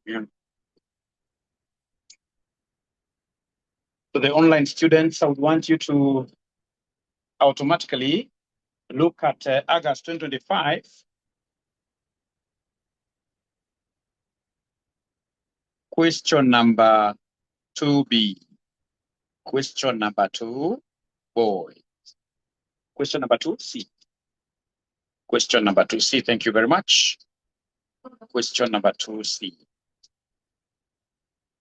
Yeah. So the online students, I would want you to automatically look at August 2025. Question number 2B. Question number 2, boy. Question number 2C. Question number 2C. Thank you very much. Question number 2C.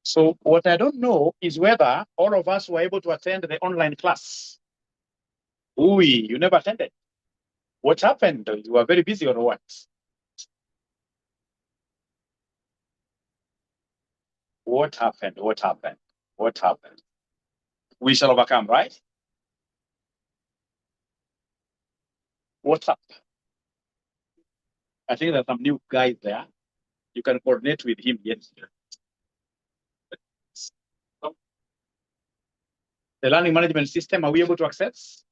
So what I don't know is whether all of us were able to attend the online class. You never attended. What happened? You were very busy or what? What happened? What happened? What happened? We shall overcome, right? What's up? I think there's some new guys there. You can coordinate with him. Yes. The learning management system, are we able to access?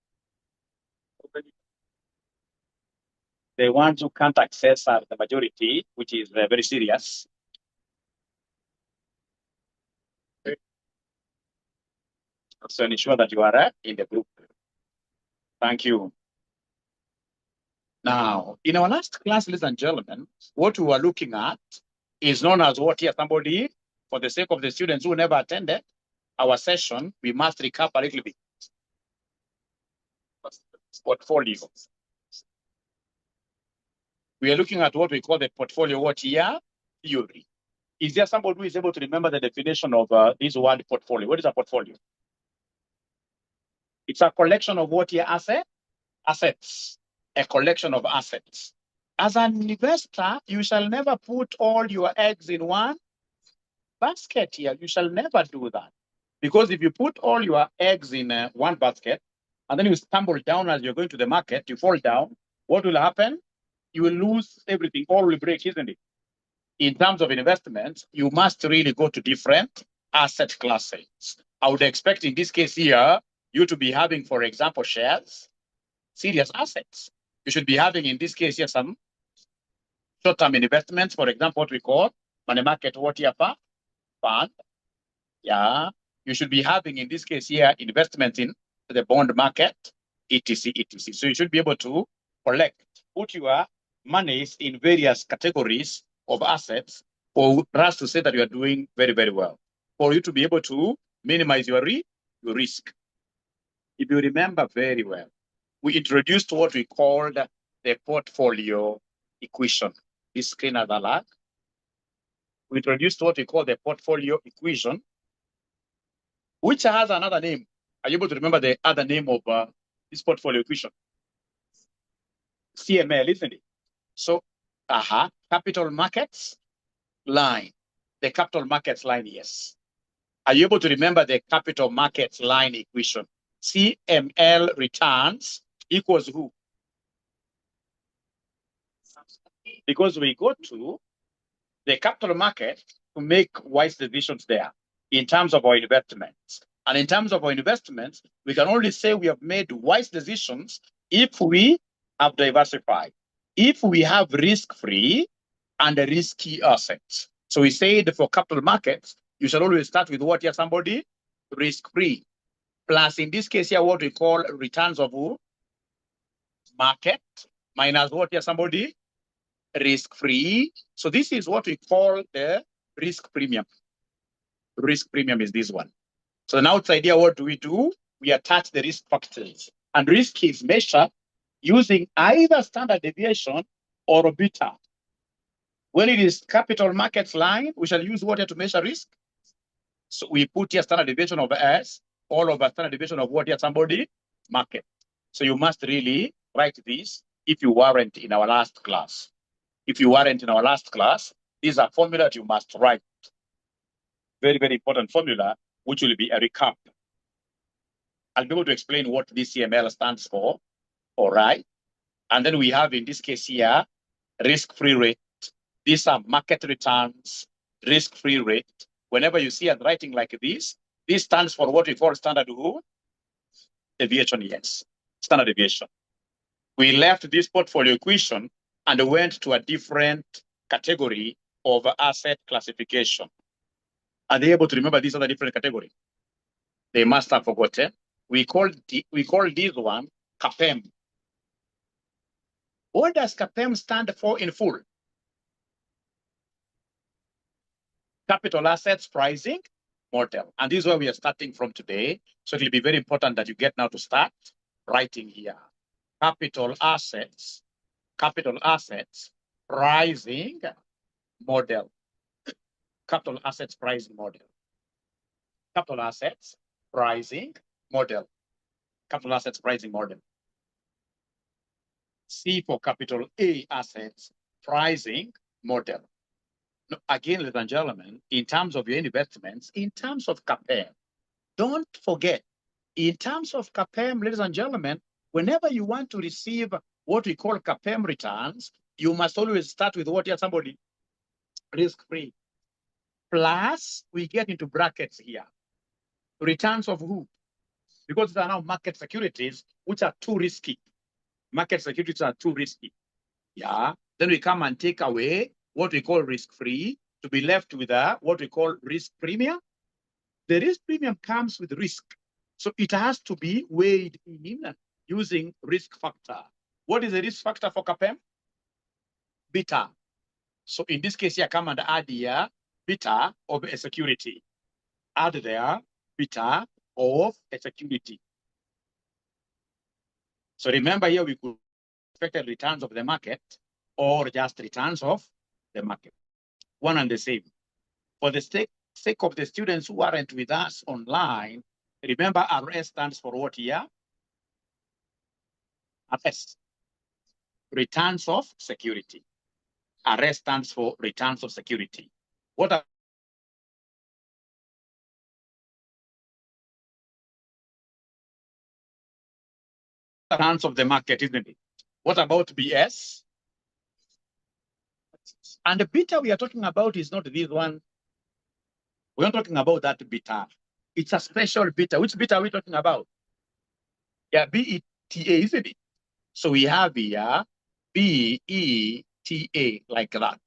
The ones who can't access are the majority, which is very serious. So ensure that you are in the group. Thank you. Now, in our last class, ladies and gentlemen, what we were looking at is known as what here, somebody, for the sake of the students who never attended our session, we must recap a little bit. Portfolio. We are looking at what we call the portfolio what here? Theory. Is there somebody who is able to remember the definition of this word portfolio? What is a portfolio? It's a collection of what here? Assets. A collection of assets. As an investor, you shall never put all your eggs in one basket here. You shall never do that. Because if you put all your eggs in one basket, and then you stumble down as you're going to the market, you fall down, what will happen? You will lose everything, all will break, isn't it? In terms of investments, you must really go to different asset classes. I would expect in this case here, you to be having, for example, shares, serious assets. You should be having, in this case here, some short-term investments, for example, what we call money market water fund. Yeah. You should be having, in this case here, investment in the bond market, etc., etc. So you should be able to put your monies in various categories of assets for us to say that you are doing very, very well. For you to be able to minimize your risk. If you remember very well, we introduced what we called the portfolio equation. This screen has a lag. We introduced what we call the portfolio equation, which has another name. Are you able to remember the other name of this portfolio equation? CML, isn't it? So, capital markets line. The capital markets line, yes. Are you able to remember the capital markets line equation? CML returns equals who? Because we go to the capital market to make wise decisions there in terms of our investments. And in terms of our investments, we can only say we have made wise decisions if we have diversified, if we have risk-free and risky assets. So we said for capital markets, you shall always start with what here, somebody? Risk-free. Plus, in this case here, what we call returns of who? Market minus what here, somebody? Risk-free. So this is what we call the risk premium. Risk premium is this one. So the outside here, what do? We attach the risk factors. And risk is measured using either standard deviation or beta. When it is capital markets line, we shall use what here to measure risk? So we put here standard deviation of S, all over standard deviation of what here, somebody? Market. So you must really write this if you weren't in our last class. If you weren't in our last class, these are formula that you must write. Very, very important formula, which will be a recap. I'll be able to explain what this CML stands for, all right? And then we have, in this case here, risk-free rate. These are market returns, risk-free rate. Whenever you see us writing like this stands for what we call standard deviation, yes, standard deviation. We left this portfolio equation and went to a different category of asset classification. Are they able to remember these other different categories? They must have forgotten. We call this one CAPM. What does CAPM stand for in full? Capital assets pricing model. And this is where we are starting from today. So it will be very important that you get now to start writing here. Capital assets pricing model. Capital assets pricing model. Capital assets pricing model. Capital assets pricing model. C for capital A assets pricing model. Now, again, ladies and gentlemen, in terms of your investments, in terms of CAPM, don't forget, in terms of CAPM, ladies and gentlemen, whenever you want to receive what we call CAPM returns, you must always start with what here, somebody, risk-free. Plus, we get into brackets here. Returns of who? Because there are now market securities, which are too risky. Market securities are too risky. Yeah. Then we come and take away what we call risk-free to be left with what we call risk premium. The risk premium comes with risk. So it has to be weighed in using risk factor. What is the risk factor for CAPM? Beta. So in this case here, come and add here beta of a security. Add there beta of a security. So remember here we could expect returns of the market or just returns of the market. One and the same. For the sake of the students who aren't with us online, remember RS stands for what here? RS. Returns of security. RS stands for returns of security. What are returns of the market, isn't it? What about BS? And the beta we are talking about is not this one. We're not talking about that beta. It's a special beta. Which beta are we talking about? Yeah, BETA, isn't it? So we have here BETA like that.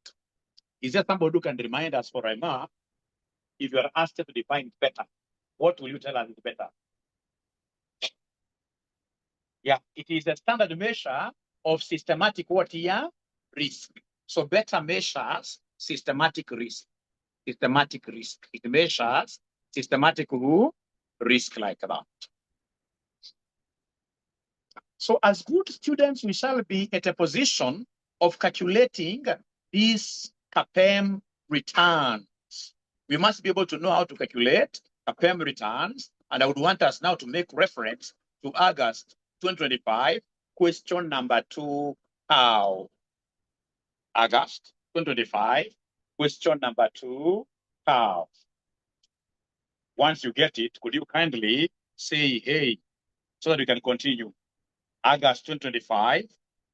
Is there somebody who can remind us for Emma, if you are asked to define beta, what will you tell us is beta? Yeah, it is a standard measure of systematic what here? Risk. So beta measures systematic risk. Systematic risk. It measures systematic risk like that. So as good students, we shall be at a position of calculating these CAPM returns. We must be able to know how to calculate CAPM returns. And I would want us now to make reference to August 2025, question number 2, how? August 2025, question number 2, how? Once you get it, could you kindly say, hey, so that we can continue? August 2025,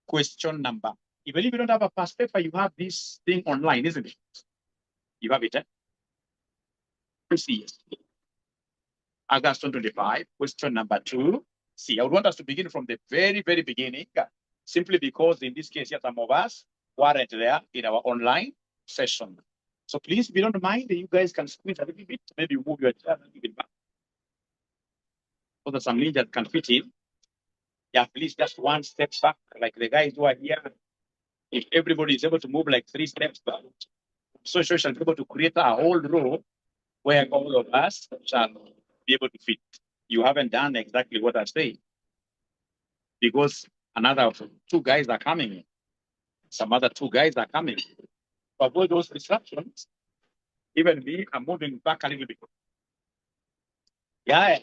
question number. Even if you don't have a past paper, you have this thing online, isn't it? You have it, eh? Yes. August 2025, question number 2. See, I would want us to begin from the very, very beginning, simply because in this case, some of us weren't there in our online session. So please, if you don't mind, you guys can squeeze a little bit, maybe move your chair a little bit back, so that some ninjas can fit in. Yeah, please, just one step back, like the guys who are here. If everybody is able to move like 3 steps back, so we shall be able to create a whole row where all of us shall be able to fit. You haven't done exactly what I say, because another 2 guys are coming in. Some other 2 guys are coming. To avoid those disruptions, even me, I'm moving back a little bit. Yeah.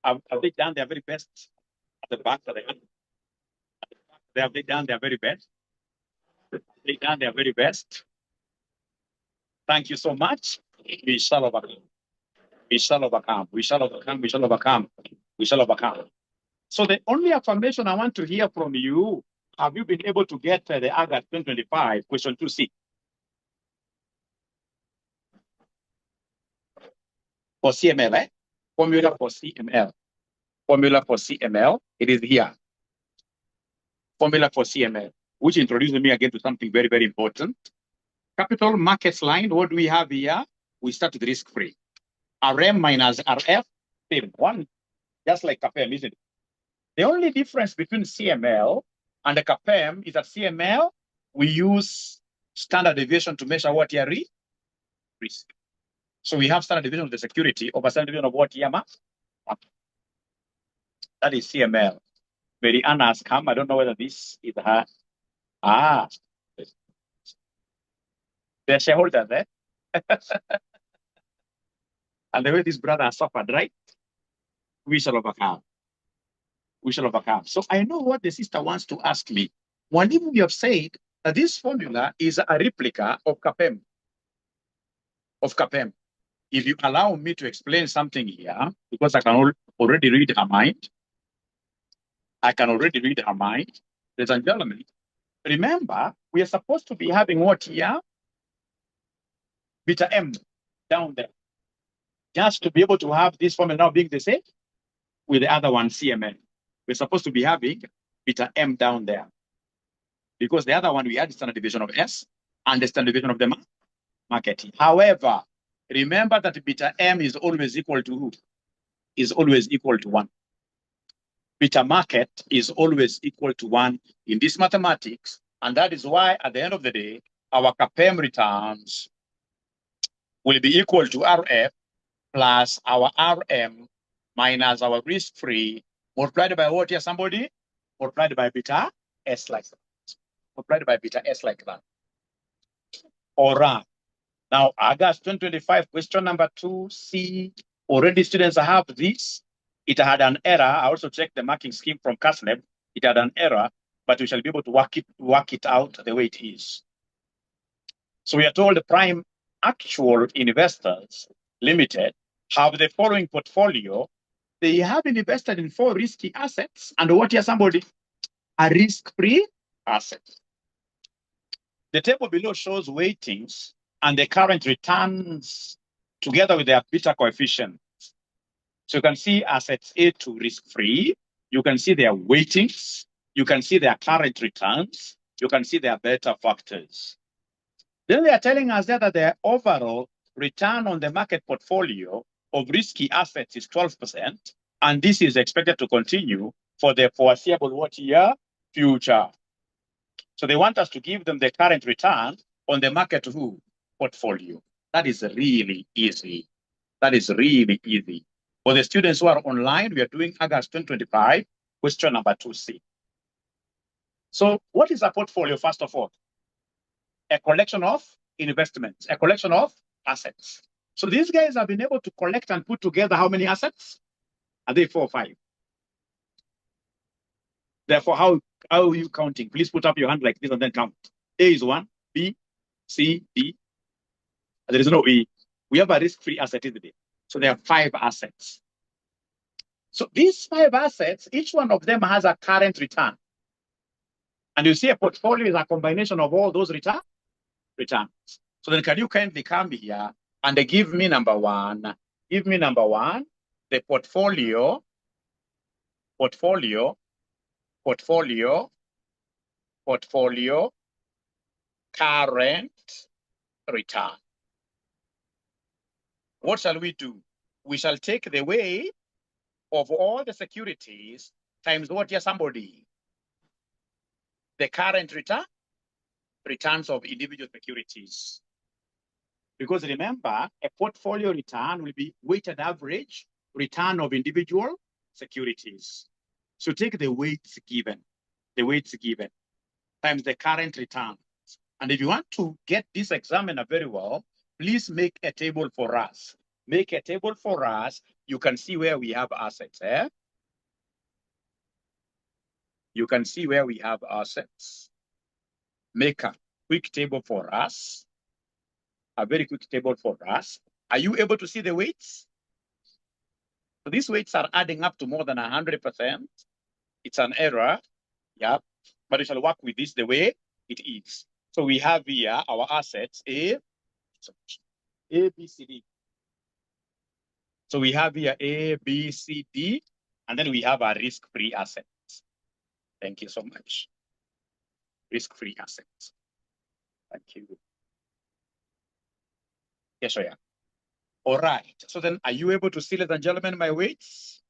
Have they done their very best at the back? They have done their very best. They've done their very best. Thank you so much. We shall overcome. We shall overcome. We shall overcome. We shall overcome. We shall overcome. So the only affirmation I want to hear from you, have you been able to get the August 2025 question 2C? For CML, eh? Formula for CML. Formula for CML, it is here. formula for CML, which introduces me again to something very, very important. Capital markets line, what do we have here? We start with risk-free. RM minus RF, same one, just like CAPM, isn't it? The only difference between CML and the CAPM is that CML, we use standard deviation to measure what here? Risk. So we have standard deviation of the security over standard deviation of what here? That is CML. Very Anna has come. I don't know whether this is her. Ah, the shareholder there. And the way this brother has suffered, right? We shall overcome. We shall overcome. So I know what the sister wants to ask me. One even you have said that this formula is a replica of CAPM. If you allow me to explain something here, because I can already read her mind. I can already read her mind. Ladies and gentlemen, remember, we are supposed to be having what here? Beta M down there. Just to be able to have this formula now being the same with the other one, CML. We're supposed to be having beta M down there. Because the other one, we had standard deviation of S and the standard deviation of the market. However, remember that beta M is always equal to who? Is always equal to 1. Beta market is always equal to 1 in this mathematics. And that is why at the end of the day, our CAPM returns will be equal to RF plus our RM minus our risk-free multiplied by what here, somebody? Multiplied by beta S like that. Multiplied by beta S like that. All right. Now, August 2025, question number 2C. Already students have this. It had an error. I also checked the marking scheme from CASNEB. It had an error, but we shall be able to work it out the way it is. So we are told the prime actual investors limited have the following portfolio. They have invested in 4 risky assets. And what here, somebody? A risk-free asset. The table below shows weightings and the current returns together with their beta coefficient. So you can see assets A2 risk-free. You can see their weightings. You can see their current returns. You can see their beta factors. Then they are telling us that their overall return on the market portfolio of risky assets is 12%. And this is expected to continue for the foreseeable what year? Future. So they want us to give them the current return on the market portfolio. That is really easy. That is really easy. For the students who are online, we are doing August 2025, question number 2C. So what is a portfolio, first of all? A collection of investments, a collection of assets. So these guys have been able to collect and put together how many assets? Are they 4 or 5? Therefore, how are you counting? Please put up your hand like this and then count. A is 1, B, C, D. There is no E. We have a risk-free asset, isn't it? So there are 5 assets. So these 5 assets, each one of them has a current return. And you see a portfolio is a combination of all those returns. So then can you kindly come here and give me number 1? Give me number 1, the portfolio current return. What shall we do? We shall take the weight of all the securities times what here, somebody? The current returns of individual securities. Because remember, a portfolio return will be weighted average return of individual securities. So take the weights given, times the current return. And if you want to get this examiner very well, please make a table for us. Make a table for us. You can see where we have assets. You can see where we have assets. Make a quick table for us. A very quick table for us. Are you able to see the weights? So these weights are adding up to more than 100%. It's an error. Yeah. But we shall work with this the way it is. So we have here our assets A, B, C, D. So we have here A, B, C, D, and then we have our risk-free assets. Thank you so much. risk-free assets. Thank you. Yes, I am. All right. So then, are you able to see, ladies and gentlemen, my weights?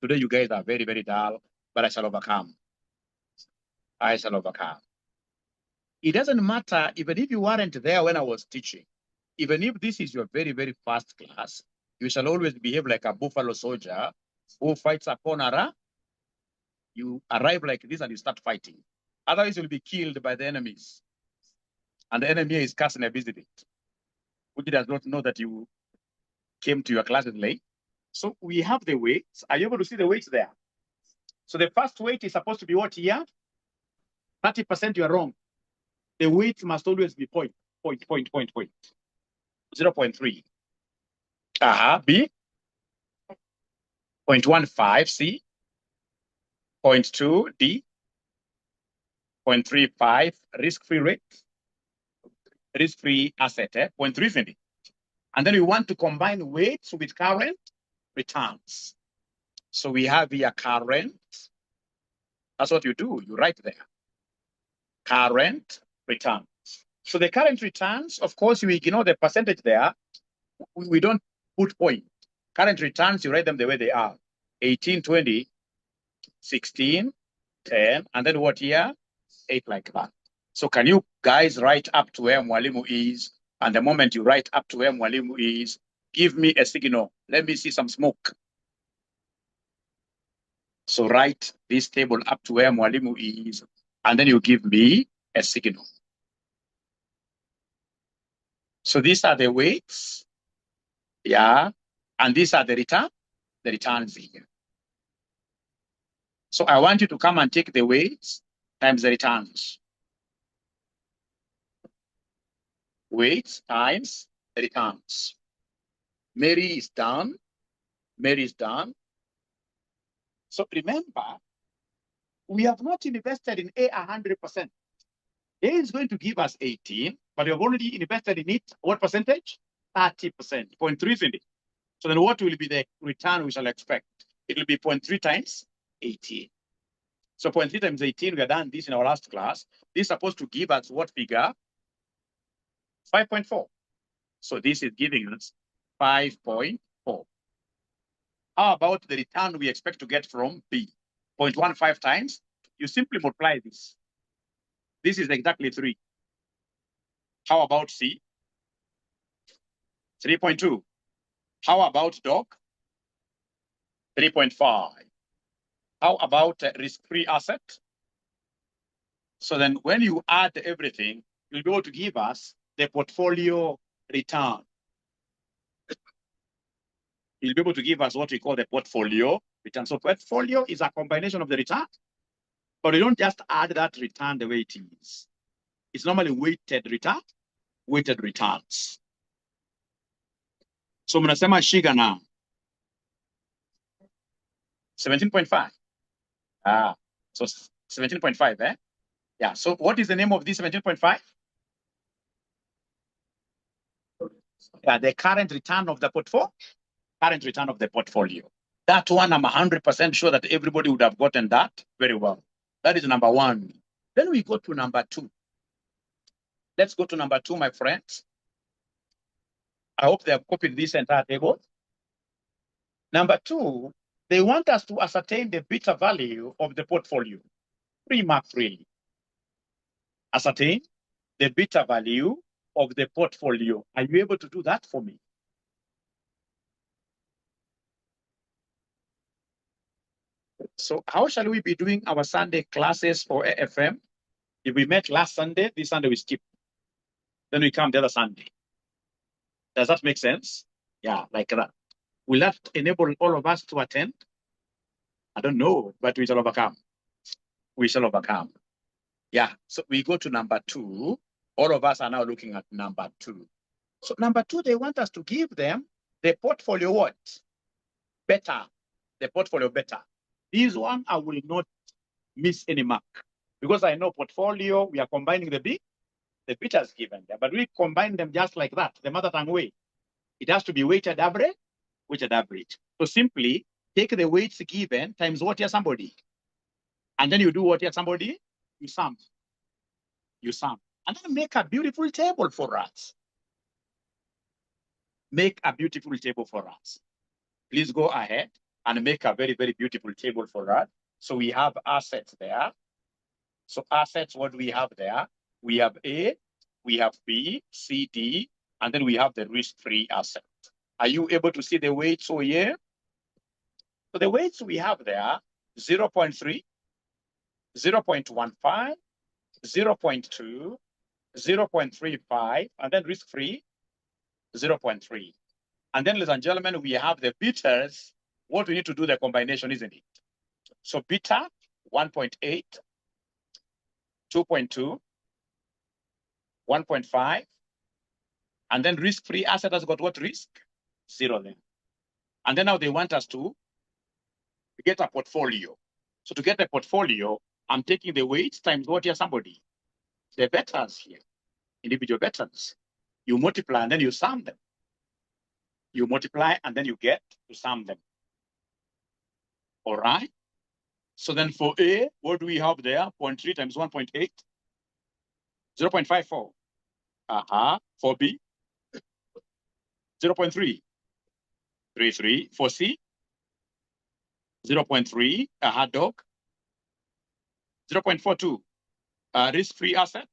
Today, you guys are very, very dull, but I shall overcome. I shall overcome. It doesn't matter, even if you weren't there when I was teaching, even if this is your very, very first class, you shall always behave like a buffalo soldier who fights upon a. You arrive like this and you start fighting. Otherwise, you'll be killed by the enemies. And the enemy is casting a visit, which does not know that you came to your classes late. So we have the weights. Are you able to see the weights there? So the first weight is supposed to be what here? 30% you are wrong. The weight must always be 0.3. B. 0.15 C. 0.2 D. 0.35 risk-free rate. Risk-free asset, 0.3. And then we want to combine weights with current returns. So we have here current. That's what you do. You write there. Current returns. So the current returns, of course, you ignore the percentage there. We don't put point. Current returns, you write them the way they are. 18, 20, 16, 10, and then what here? 8 like that. So can you guys write up to where Mwalimu is? And the moment you write up to where Mwalimu is, give me a signal. Let me see some smoke. So write this table up to where Mwalimu is, and then you give me a signal. So these are the weights. Yeah. And these are the returns here. So I want you to come and take the weights times the returns. Weights times the returns. Mary is done. Mary is done. So remember, we have not invested in A 100%. A is going to give us 18, but we have already invested in it. What percentage? 30%, 0.3. So then what will be the return we shall expect? It will be 0.3 times 18. So 0.3 times 18, we have done this in our last class. This is supposed to give us what figure? 5.4. So this is giving us 5.4. How about the return we expect to get from B? 0.15 times. You simply multiply this. This is exactly 3. How about C? 3.2. How about dog? 3.5. How about risk-free asset? So then when you add everything, you'll be able to give us the portfolio return. You'll be able to give us what we call the portfolio return. So portfolio is a combination of the return, but we don't just add that return the way it is. It's normally weighted returns. So mnasema shiga na 17.5. So 17.5, eh? Yeah, so what is the name of this 17.5? Yeah, the current return of the portfolio. Current return of the portfolio. That one, I'm 100% sure that everybody would have gotten that very well. That is number 1. Then we go to number 2. Let's go to number 2, my friends. I hope they have copied this entire table. Number 2, they want us to ascertain the beta value of the portfolio. 3 marks really. Ascertain the beta value of the portfolio. Are you able to do that for me? So how shall we be doing our Sunday classes for AFM? If we met last Sunday, this Sunday we skip. Then we come the other Sunday. Does that make sense? Yeah, like that. Will that enable all of us to attend? I don't know, but we shall overcome. We shall overcome. Yeah, so we go to number 2. All of us are now looking at number 2. So number 2, they want us to give them the portfolio what? Better. The portfolio better. This one, I will not miss any mark. Because I know portfolio, we are combining the beta is given there. But we combine them just like that, the mother tongue way. It has to be weighted average. So simply take the weights given times what here somebody. And then you do what here somebody? you sum. You sum. And then make a beautiful table for us. Make a beautiful table for us. Please go ahead and make a very, very beautiful table for us. So we have assets there. So assets, what do we have there? We have A, we have B, C, D, and then we have the risk-free asset. Are you able to see the weights over here? So the weights we have there, 0.3, 0.15, 0.2, 0.35, and then risk-free, 0.3. And then, ladies and gentlemen, we have the betas. What we need to do, the combination, isn't it? So beta, 1.8, 2.2, 1.5, and then risk-free asset has got what risk? 0 then. And then now they want us to get a portfolio. So to get a portfolio, I'm taking the weights times what here, somebody? The betas here, individual betas. You multiply and then you sum them. You multiply and then you get to sum them. All right? So then for A, what do we have there? 0.3 times 1.8, 0.54. For B, 0.3, 33. For C, 0.3, dog, 0.42, risk-free asset,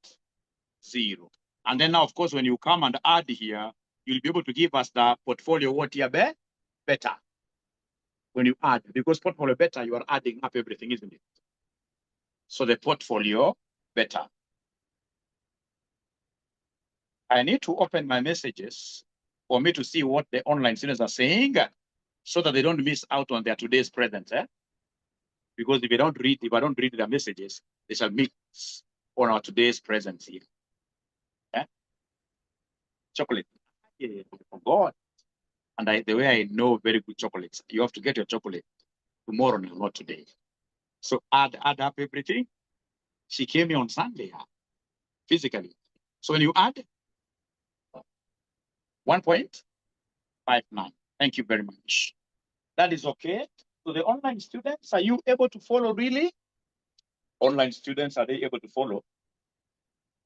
0. And then now, of course, when you come and add here, you'll be able to give us the portfolio what here better. When you add, because portfolio better, you are adding up everything, isn't it? So the portfolio better. I need to open my messages for me to see what the online students are saying so that they don't miss out on their today's present. Because if I don't read their messages, they shall miss on our today's presence here. Chocolate. Yeah, for God. And the way I know very good chocolates, you have to get your chocolate tomorrow, not today. So add up everything. She came here on Sunday, physically. So when you add 1.59. Thank you very much. That is okay. So the online students, are you able to follow really? Online students, are they able to follow?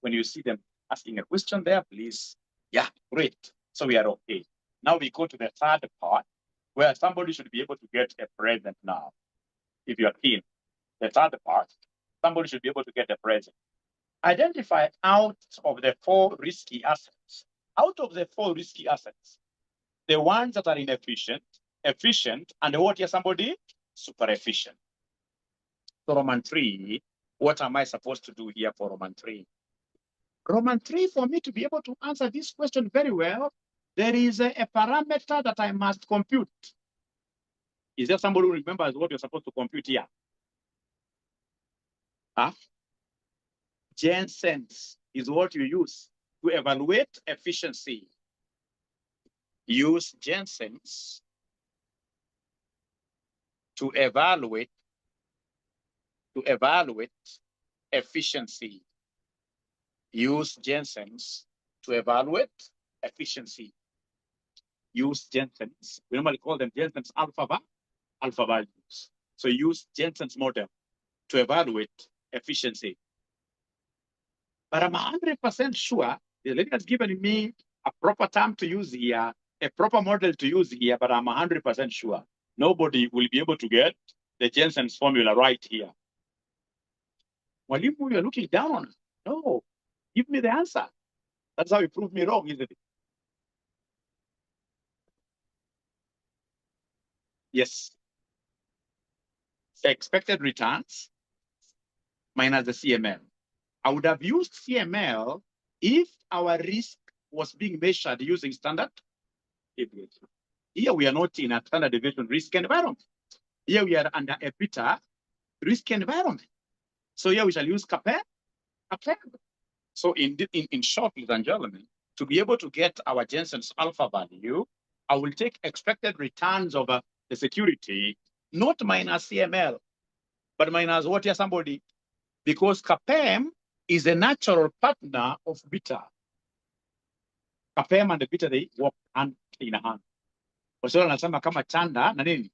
When you see them asking a question there, please. Yeah, great. So we are okay. Now we go to the third part where somebody should be able to get a present now. If you're keen, the third part, somebody should be able to get a present. Identify out of the 4 risky assets. Out of the 4 risky assets, the ones that are inefficient, efficient, and what here somebody? Super efficient. So Roman 3, what am I supposed to do here for Roman 3? Roman 3, for me to be able to answer this question very well, there is a parameter that I must compute. Is there somebody who remembers what you're supposed to compute here? Jensen's is what you use to evaluate efficiency. Use Jensen's to evaluate efficiency. Use Jensen's to evaluate efficiency. Use Jensen's. We normally call them Jensen's alpha values. So use Jensen's model to evaluate efficiency. But I'm 100% sure the lady has given me a proper term to use here, a proper model to use here, but I'm 100% sure nobody will be able to get the Jensen's formula right here. Mwalimu, you're looking down on it. No, give me the answer. That's how you prove me wrong, isn't it? Yes. Expected returns minus the CML. I would have used CML if our risk was being measured using standard deviation. Here we are not in a standard deviation risk environment. Here we are under a beta risk environment. So here we shall use 𝐀𝐓𝐃. So in short, ladies and gentlemen, to be able to get our Jensen's alpha value, I will take expected returns of the security, not minus CML, but minus what here somebody, because 𝐀𝐓𝐃 is a natural partner of beta. 𝐀𝐓𝐃 and the beta, they work hand in hand. Kwa sababu nasema kama chanda na nini?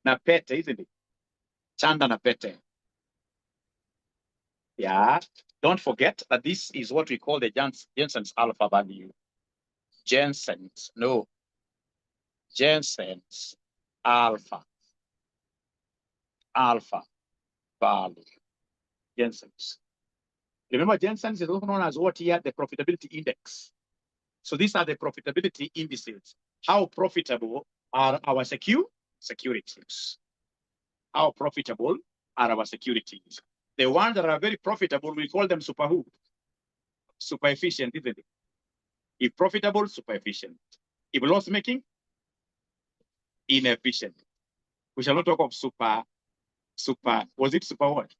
Na pete, isn't it? Chanda na pete. Yeah. Don't forget that this is what we call the Jensen's alpha value. Jensen's, no. Jensen's alpha value. Jensen's. Remember, Jensen's is also known as what here? The profitability index. So these are the profitability indices. How profitable are our securities? How profitable are our securities? The ones that are very profitable, we call them super who? Super efficient, isn't it? If profitable, super efficient. If loss making, inefficient. We shall not talk of super, was it super what?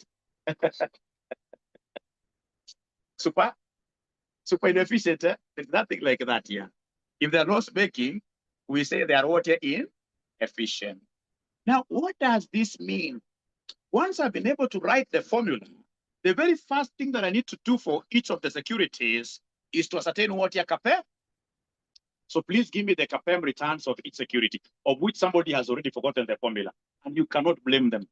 super inefficient. There's nothing like that here. If they're loss making, we say they are what here? Inefficient. Now, what does this mean? Once I've been able to write the formula, the very first thing that I need to do for each of the securities is to ascertain what your CAPM. So please give me the CAPM returns of each security, of which somebody has already forgotten the formula, and you cannot blame them.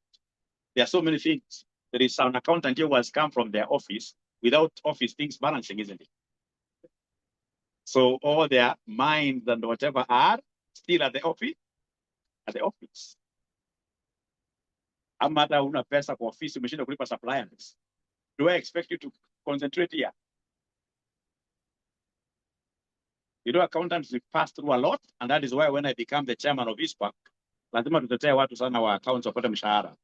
There are so many things. There is an accountant here who has come from their office without office things balancing, isn't it? So all their minds and whatever are still at the office. At the office. Amata una pesa kwa office umeshinda kulipa suppliers. Do I expect you to concentrate here? You know, accountants, we pass through a lot, and that is why when I become the chairman of ISPAC, lazima tutetee watu sana wa accounts wapate mshahara.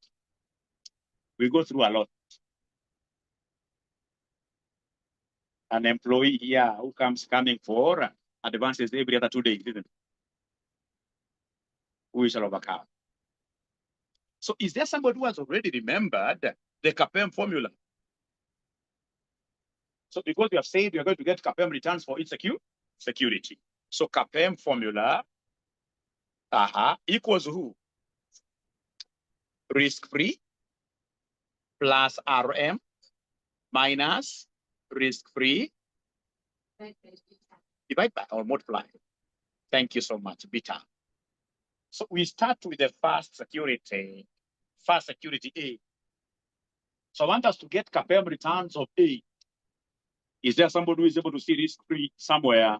We go through a lot. An employee here who coming for advances every other 2 days, isn't it? We shall overcome. So is there somebody who has already remembered the CAPM formula? So because we have said we are going to get CAPM returns for each security. So CAPM formula equals who? Risk-free plus RM minus risk-free divide by or multiply. Thank you so much, beta. So we start with the first security A. So I want us to get CAPM returns of A. Is there somebody who is able to see risk-free somewhere?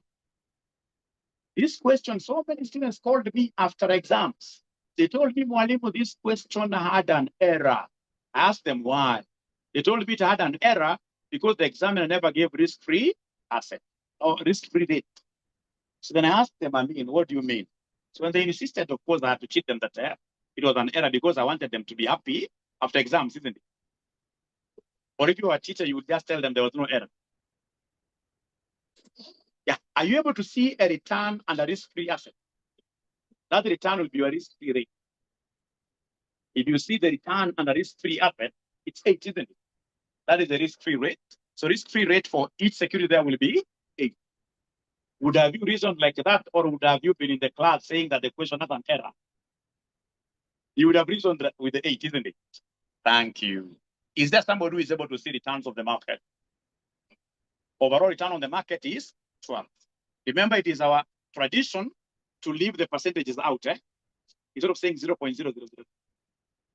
This question, so many students called me after exams. They told me, Mwalimu, this question had an error. I asked them why. They told me it had an error because the examiner never gave risk-free asset or risk-free rate. So then I asked them, what do you mean? So when they insisted, of course, I had to cheat them that it was an error because I wanted them to be happy after exams, isn't it? Or if you were a teacher, you would just tell them there was no error. Yeah. Are you able to see a return and a risk-free asset? That return will be your risk-free rate. If you see the return and a risk-free asset, it's 8, isn't it? That is the risk-free rate. So risk-free rate for each security there will be 8. Would have you reasoned like that, or would have you been in the class saying that the question has an error? You would have reasoned with the 8, isn't it? Thank you. Is there somebody who is able to see returns of the market? Overall return on the market is 12. Remember, it is our tradition to leave the percentages out. Instead of saying 0.000,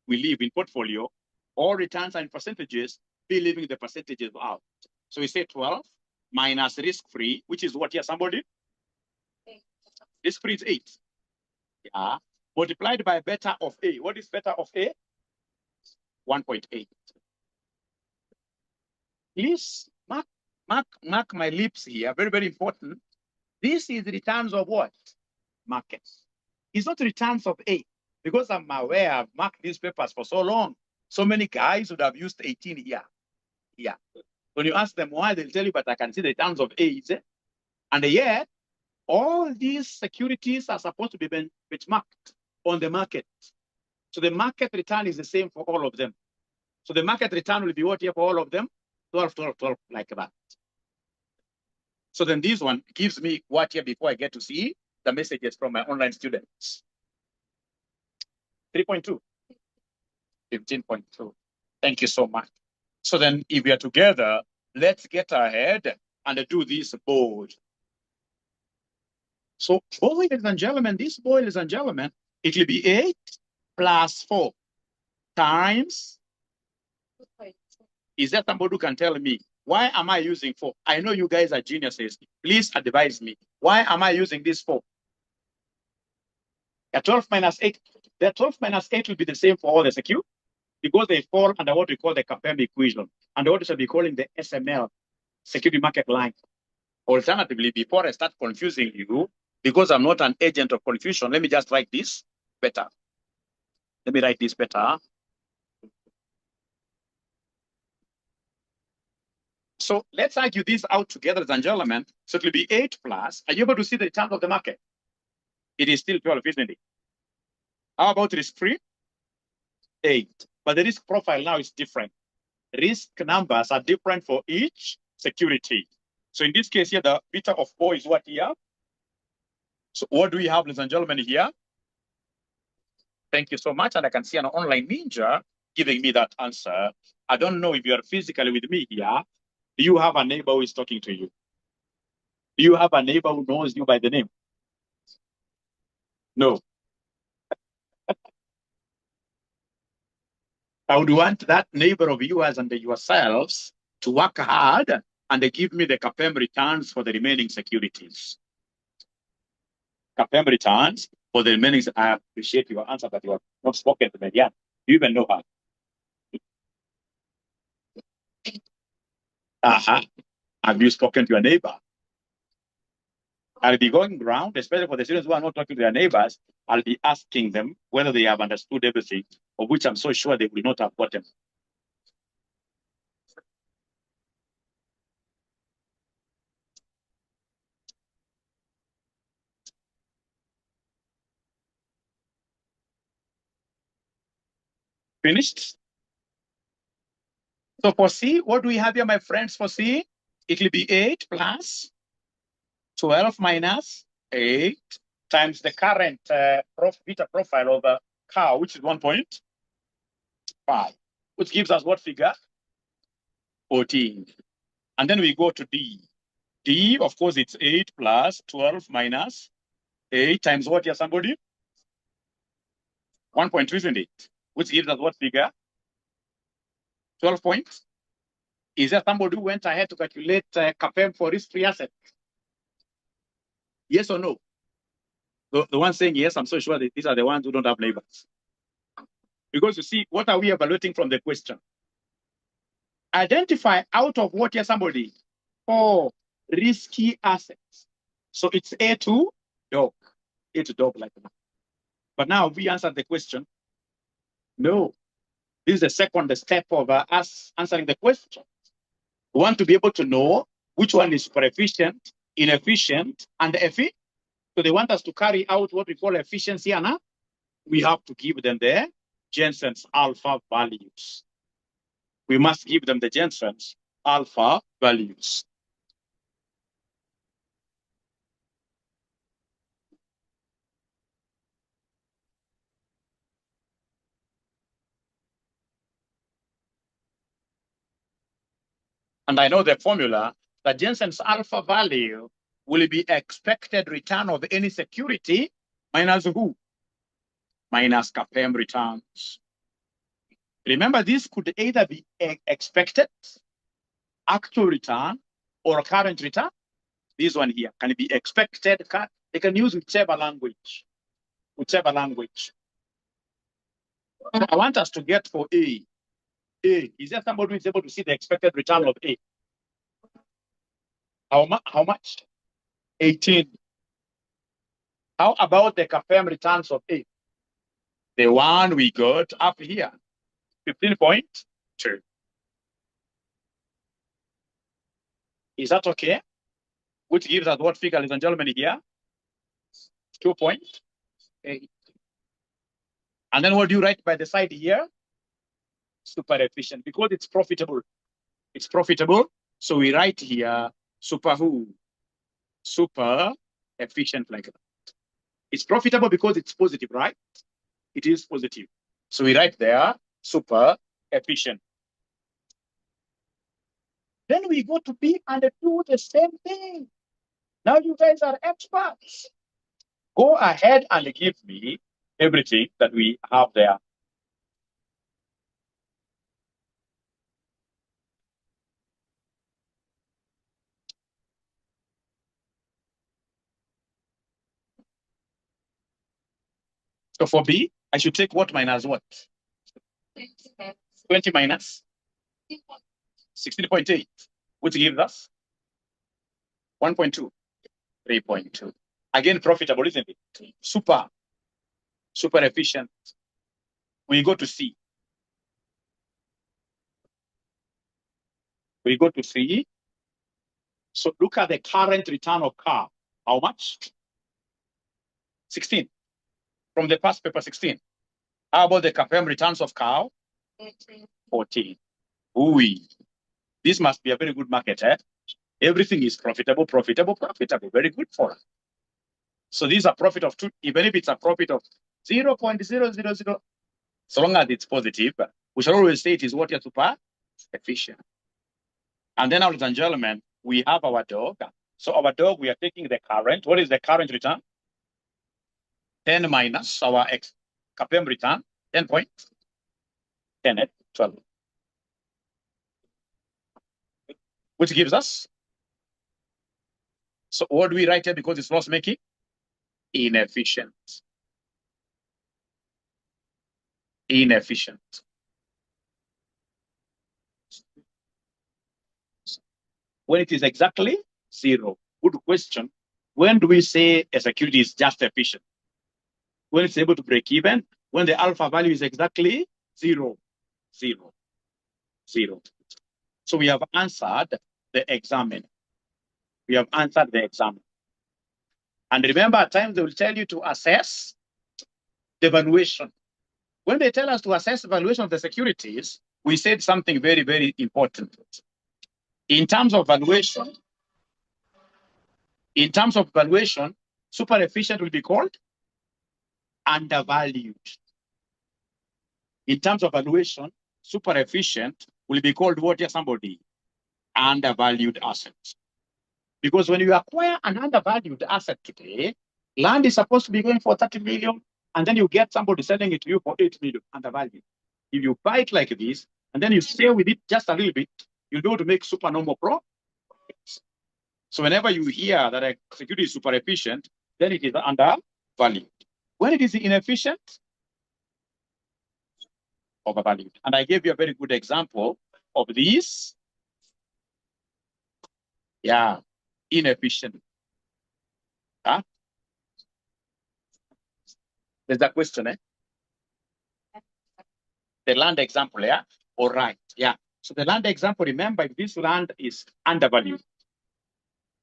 we leave in portfolio all returns and percentages, be leaving the percentages out. So we say 12 minus risk-free, which is what here, somebody? Risk-free is 8. Yeah. Multiplied by beta of A. What is beta of A? 1.8. Please mark my lips here. Very, very important. This is returns of what? Markets. It's not returns of A. Because I'm aware I've marked these papers for so long. So many guys would have used 18 here. Yeah. When you ask them why, they'll tell you, but I can see the returns of A's. And yet, all these securities are supposed to be benchmarked on the market. So the market return is the same for all of them. So the market return will be what here for all of them? 12, 12, 12, like that. So then this one gives me what here before I get to see the messages from my online students. 3.2. 15.2. Thank you so much. So then if we are together, let's get ahead and do this board. So, ladies and gentlemen, this board, ladies and gentlemen, it will be 8 plus 4 times Is there somebody who can tell me, why am I using 4? I know you guys are geniuses. Please advise me. Why am I using this 4? A 12 minus 8. The 12 minus 8 will be the same for all the secure because they fall under what we call the 𝐀𝐓𝐃 equation, and what we shall be calling the SML, security market line. Alternatively, before I start confusing you, because I'm not an agent of confusion, let me just write this better. Let me write this better. So let's argue this out together, ladies and gentlemen. So it will be 8 plus. Are you able to see the returns of the market? It is still 12, isn't it? How about risk-free? 8. But the risk profile now is different. Risk numbers are different for each security. So in this case here, the beta of O is what here? So what do we have, ladies and gentlemen, here? Thank you so much. And I can see an online ninja giving me that answer. I don't know if you are physically with me here. Do you have a neighbor who is talking to you? Do you have a neighbor who knows you by the name? No. I would want that neighbor of yours and yourselves to work hard and give me the 𝐀𝐓𝐃 returns for the remaining securities. 𝐀𝐓𝐃 returns for the remaining. I appreciate your answer, but you have not spoken to me yet. Do you even know her? Have you spoken to your neighbor? I'll be going around, especially for the students who are not talking to their neighbors. I'll be asking them whether they have understood everything, of which I'm so sure they will not have gotten. Finished? So for C, what do we have here, my friends, for C? It will be 8 plus 12 minus 8 times the current beta profile of the cow, which is 1.5, which gives us what figure? 14. And then we go to D. D, of course, it's 8 plus 12 minus 8 times what here, somebody? 1.2, isn't it? Which gives us what figure? 12 points. Is there somebody who went ahead to calculate 𝐀𝐓𝐃 for risk-free asset? Yes or no? The one saying yes, I'm so sure that these are the ones who don't have neighbors. Because you see, what are we evaluating from the question? Identify out of what here, somebody? 4 risky assets. So it's A to dog. A to dog like that. But now we answered the question. No. This is the second step of us answering the question. We want to be able to know which one is super efficient, inefficient, and efficient. So they want us to carry out what we call efficiency, and we have to give them the Jensen's alpha values. We must give them the Jensen's alpha values. And I know the formula, that Jensen's alpha value will be expected return of any security minus who? Minus 𝐀𝐓𝐃 returns. Remember, this could either be expected, actual return, or current return. This one here can be expected. They can use whichever language. Whichever language. I want us to get for A. A. Is there somebody who is able to see the expected return of A? How much? 18. How about the 𝐀𝐓𝐃 returns of A? The one we got up here, 15.2. Is that okay? Which gives us what figure, ladies and gentlemen, here? 2.8. And then what do you write by the side here? Super efficient, because it's profitable. It's profitable. So we write here super who? Super efficient like that. It's profitable because it's positive, right? It is positive. So we write there super efficient. Then we go to B and do the same thing. Now you guys are experts. Go ahead and give me everything that we have there. So for B, I should take what minus what? 20 minus 16.8, which gives us 1.2, 3.2. Again, profitable, isn't it? Super efficient. We go to C. We go to C. So look at the current return of car. How much? 16. From the past paper, 16. How about the CAPM returns of cow? 14. Ooh, this must be a very good market, eh? Everything is profitable. Very good for us. So these are profit of 2, even if it's a profit of 0.000, so long as it's positive, we shall always say it is what you're super efficient. And then, ladies and gentlemen, we have our dog. So our dog, we are taking the current. What is the current return? 10 minus our CAPM return, 10.10, 12. Which gives us, so what do we write here because it's loss making? Inefficient. Inefficient. When it is exactly 0. Good question. When do we say a security is just efficient? When it's able to break even, when the alpha value is exactly 0. So we have answered the examiner. We have answered the examiner. And remember, at times they will tell you to assess the valuation. When they tell us to assess the valuation of the securities, we said something very, very important. In terms of valuation, super efficient will be called undervalued. In terms of valuation, super efficient will be called what? Yeah, somebody? Undervalued assets. Because when you acquire an undervalued asset today, land is supposed to be going for 30 million, and then you get somebody selling it to you for 8 million undervalued. If you buy it like this, and then you stay with it just a little bit, you'll be able to make super normal profits. So whenever you hear that a security is super efficient, then it is undervalued. When it is inefficient, overvalued. And I gave you a very good example of this. Yeah, inefficient. Huh? There's that question, eh? The land example, yeah? All right, yeah. So the land example, remember, if this land is undervalued,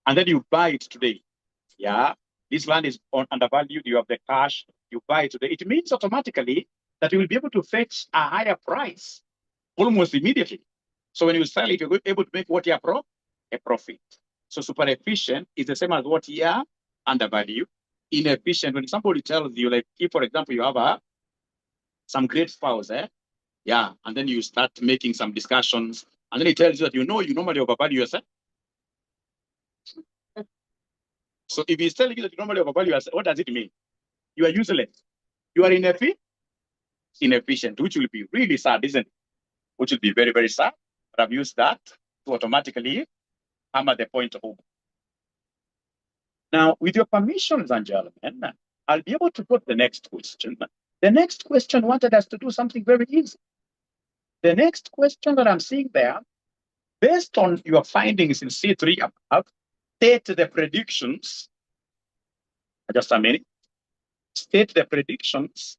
and then you buy it today, yeah? This land is undervalued, you have the cash, you buy it today. It means automatically that you will be able to fetch a higher price almost immediately. So when you sell it, you're able to make what you are a profit. So super efficient is the same as what you are undervalued. Inefficient, when somebody tells you, like, if, for example, you have some great spouse, yeah, and then you start making some discussions, and then he tells you that you normally overvalue yourself. So if he's telling you that you normally overvalue yourself, what does it mean? You are useless. You are inefficient, which will be really sad, isn't it? Which will be very, very sad. But I've used that to automatically hammer the point home. Now, with your permission, ladies and gentlemen, I'll be able to put the next question. The next question wanted us to do something very easy. The next question that I'm seeing there, based on your findings in C3 above, state the predictions. Just a minute. State the predictions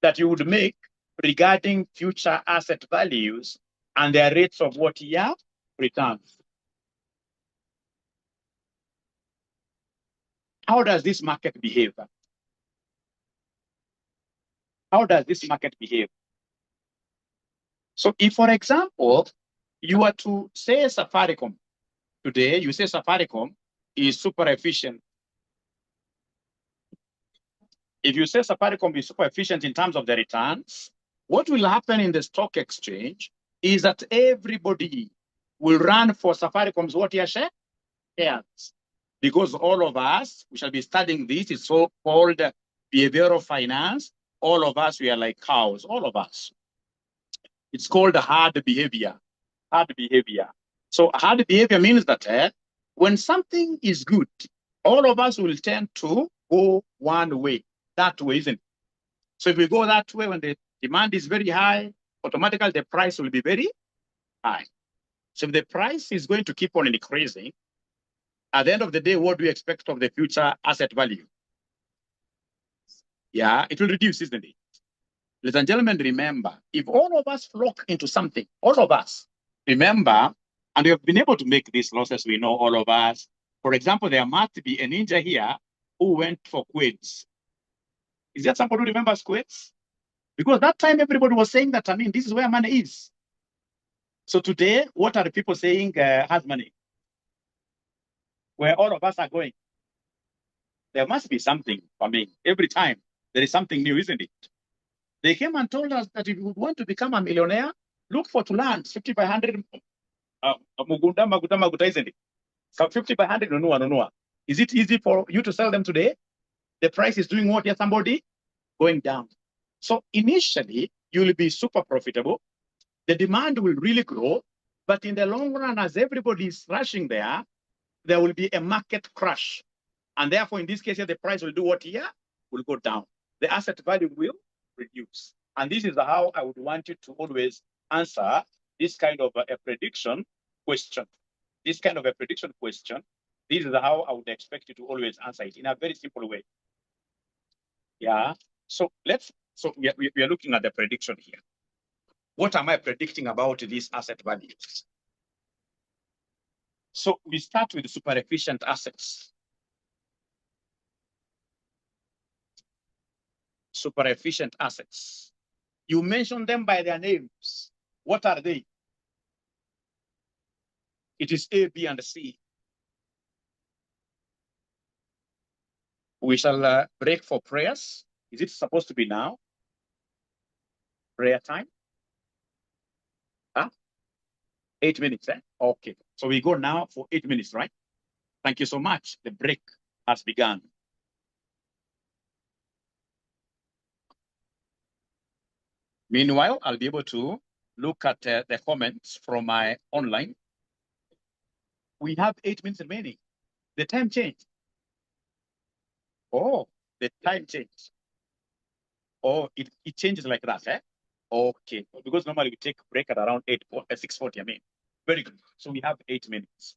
that you would make regarding future asset values and their rates of what year returns. How does this market behave? How does this market behave? So if, for example, you were to say Safaricom today, you say Safaricom is super efficient. If you say Safaricom is super efficient in terms of the returns, what will happen in the stock exchange is that everybody will run for Safaricom's what year share? Shares. Because all of us, we shall be studying this, it's so-called behavioral finance. All of us, we are like cows, all of us. It's called hard behavior. Hard behavior. So hard behavior means that when something is good, all of us will tend to go one way. that way, isn't it? So if we go that way, when the demand is very high, automatically the price will be very high. So if the price is going to keep on increasing, at the end of the day, what do we expect of the future asset value? Yeah, it will reduce, isn't it? Ladies and gentlemen, remember, if all of us flock into something, all of us, remember, and we have been able to make these losses, we know all of us. For example, there must be a ninja here who went for 𝐂𝐈𝐅𝐄. Is there somebody who remembers 𝐂𝐈𝐅𝐄? Because that time everybody was saying that, I mean, this is where money is. So today, what are the people saying has money? Where all of us are going. There must be something. I mean, every time there is something new, isn't it? They came and told us that if you want to become a millionaire, look for to land 50 by 100 Maguta, isn't it? So 50 by 100 nunua. Is it easy for you to sell them today? The price is doing what? Yeah, somebody going down. So initially, you will be super profitable. The demand will really grow. But in the long run, as everybody is rushing there will be a market crash. And therefore, in this case, the price will do what here? Will go down. The asset value will reduce. And this is how I would want you to always answer this kind of a prediction question. This kind of a prediction question, this is how I would expect you to always answer it in a very simple way. Yeah. So we are looking at the prediction here. What am I predicting about these asset values? So we start with super efficient assets. Super efficient assets. You mention them by their names. What are they? It is A, B, and C. We shall break for prayers. Is it supposed to be now? Prayer time? Huh? 8 minutes, eh? Okay. So we go now for 8 minutes, right? Thank you so much. The break has begun. Meanwhile, I'll be able to look at the comments from my online. We have 8 minutes remaining. The time changed. Oh, the time changed. Oh, it changes like that, eh? Okay. Because normally we take a break at around 6:40, I mean. Very good. So we have 8 minutes.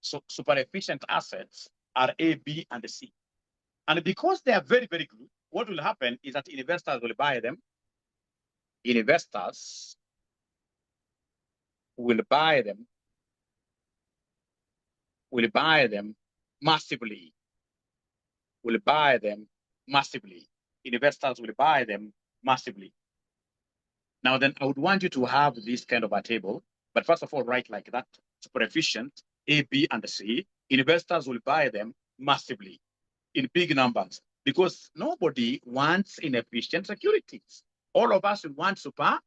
So super efficient assets are A, B, and C. And because they are very, very good, what will happen is that investors will buy them. Investors will buy them massively. Will buy them massively. Investors will buy them massively. Now then, I would want you to have this kind of a table, but first of all, write like that. Super efficient, A, B, and C. Investors will buy them massively in big numbers because nobody wants inefficient securities. All of us want super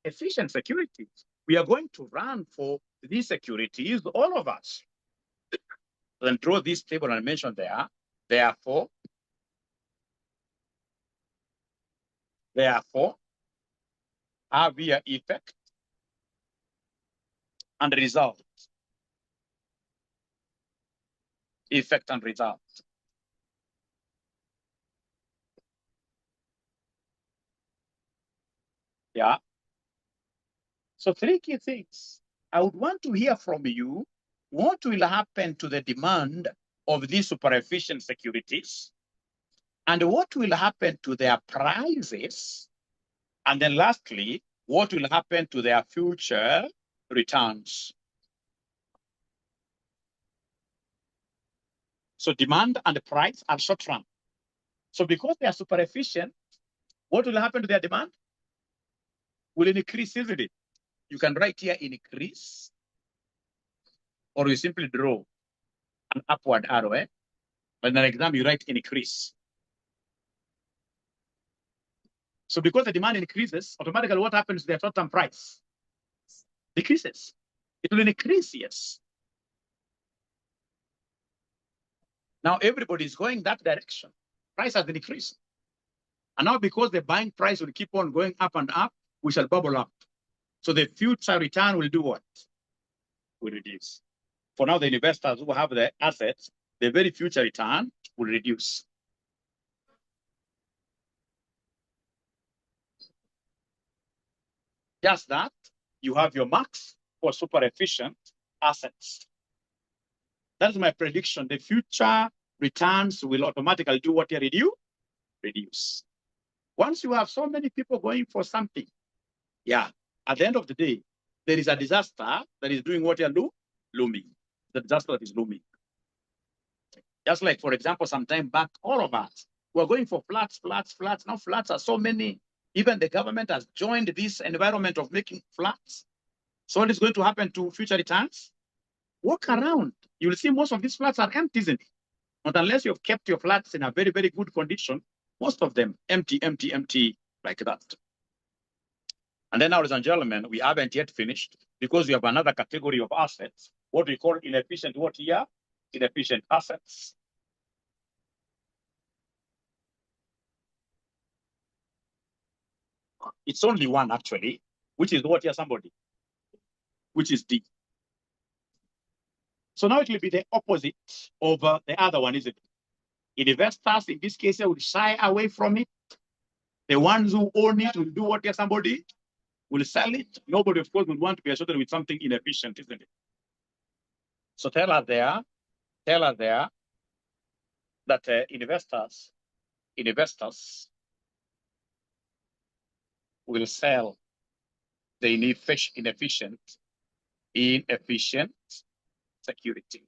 efficient securities. We are going to run for these securities, all of us. Then draw this table and mention there. Therefore, have here effect and result. Effect and result. Yeah. So 3 key things. I would want to hear from you what will happen to the demand of these super efficient securities and what will happen to their prices. And then lastly, what will happen to their future returns. So demand and price are short run. So because they are super efficient, what will happen to their demand? Will increase, isn't it? You can write here increase, or you simply draw an upward arrow. Eh? But in an exam, you write increase. So because the demand increases, automatically what happens to their short-term price? Decreases. It will increase, yes. Now everybody is going that direction. Price has increased. And now because the buying price will keep on going up and up, we shall bubble up. So the future return will do what? Will reduce. For now, the investors who have the assets, the very future return will reduce. Just that you have your marks for super efficient assets. That is my prediction. The future returns will automatically do what you reduce. Once you have so many people going for something, yeah, at the end of the day, there is a disaster that is doing what you're looming. The disaster that is looming. Just like, for example, some time back, all of us were going for flats. Now flats are so many. Even the government has joined this environment of making flats. So what is going to happen to future returns? Walk around. You will see most of these flats are empty, isn't it? Not unless you've kept your flats in a very, very good condition. Most of them empty, like that. And then, ladies and gentlemen, we haven't yet finished because we have another category of assets, what we call inefficient, what here? Inefficient assets. It's only one, actually, which is what here, somebody? Which is D. So now it will be the opposite of the other one, isn't it? Investors, in this case, will shy away from it. The ones who own it will do what here, somebody? Will sell it. Nobody, of course, will want to be associated with something inefficient, isn't it? So tell us there that investors will sell the inefficient security.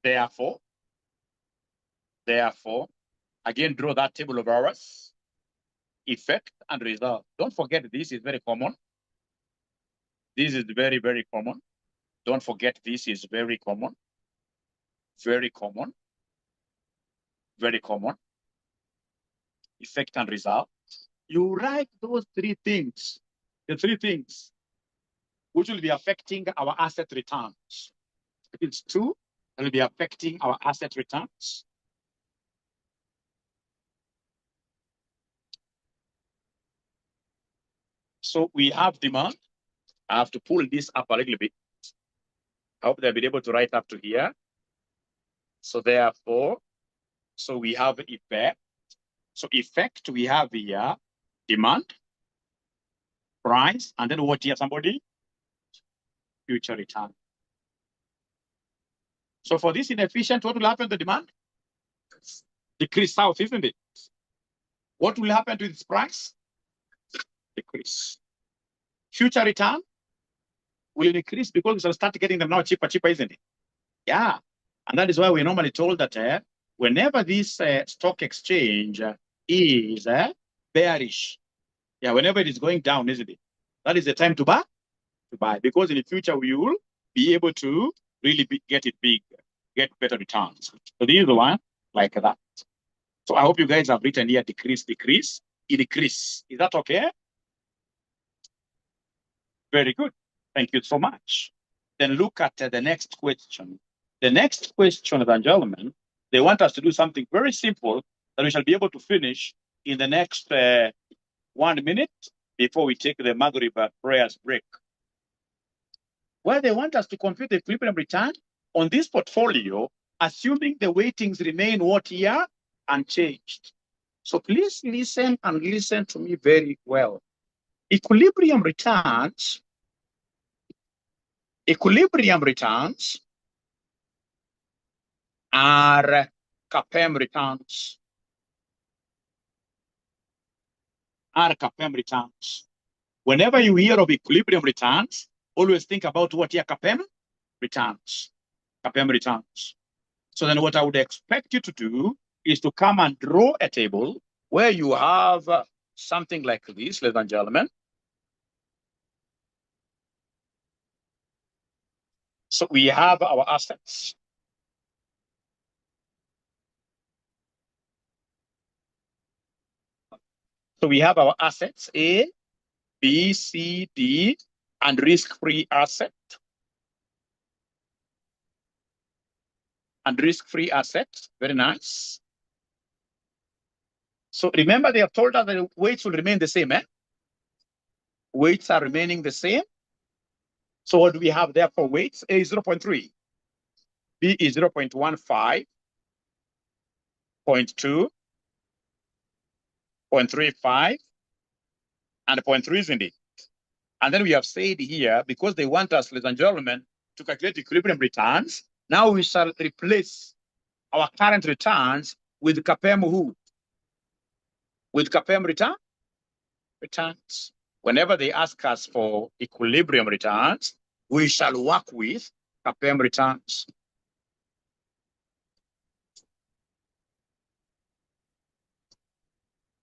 Therefore, again, draw that table of ours. Effect and result. Don't forget, this is very common. This is very, very common. Don't forget, this is very common. Very common. Very common. Effect and result. You write those three things. The three things which will be affecting our asset returns. If it's two, it will be affecting our asset returns. So we have demand. I have to pull this up a little bit. I hope they'll be able to write up to here. So therefore, so we have effect. So effect, we have here demand, price, and then what here, somebody? Future return. So for this inefficient, what will happen to demand? Decrease south, isn't it? What will happen to its price? Decrease. Future return will increase because we shall start getting them now cheaper, isn't it? Yeah. And that is why we're normally told that whenever this stock exchange is bearish, yeah, whenever it is going down, isn't it? That is the time to buy, because in the future we will be able to really get it big, get better returns. So this is the one like that. So I hope you guys have written here decrease, increase. Is that okay? Very good. Thank you so much. Then look at the next question. The next question, ladies and gentlemen, they want us to do something very simple that we shall be able to finish in the next 1 minute before we take the Maghrib prayers break. Where they want us to compute the equilibrium return on this portfolio, assuming the weightings remain what here? Unchanged. So please listen and listen to me very well. Equilibrium returns are 𝐀𝐓𝐃 returns. Whenever you hear of equilibrium returns, always think about what here 𝐀𝐴 returns. So then what I would expect you to do is to come and draw a table where you have something like this, ladies and gentlemen. So we have our assets. So we have our assets, A, B, C, D, and risk-free asset. Very nice. So remember, they have told us that the weights will remain the same, Weights are remaining the same. So what do we have there for weights? A is 0.3. B is 0.15. 0.2. 0.35. and 0.3, isn't it? And then we have said here, because they want us, ladies and gentlemen, to calculate equilibrium returns, now we shall replace our current returns with 𝐾𝐈 who? With 𝐾𝐈 returns. Whenever they ask us for equilibrium returns, we shall work with 𝐾𝐈 returns.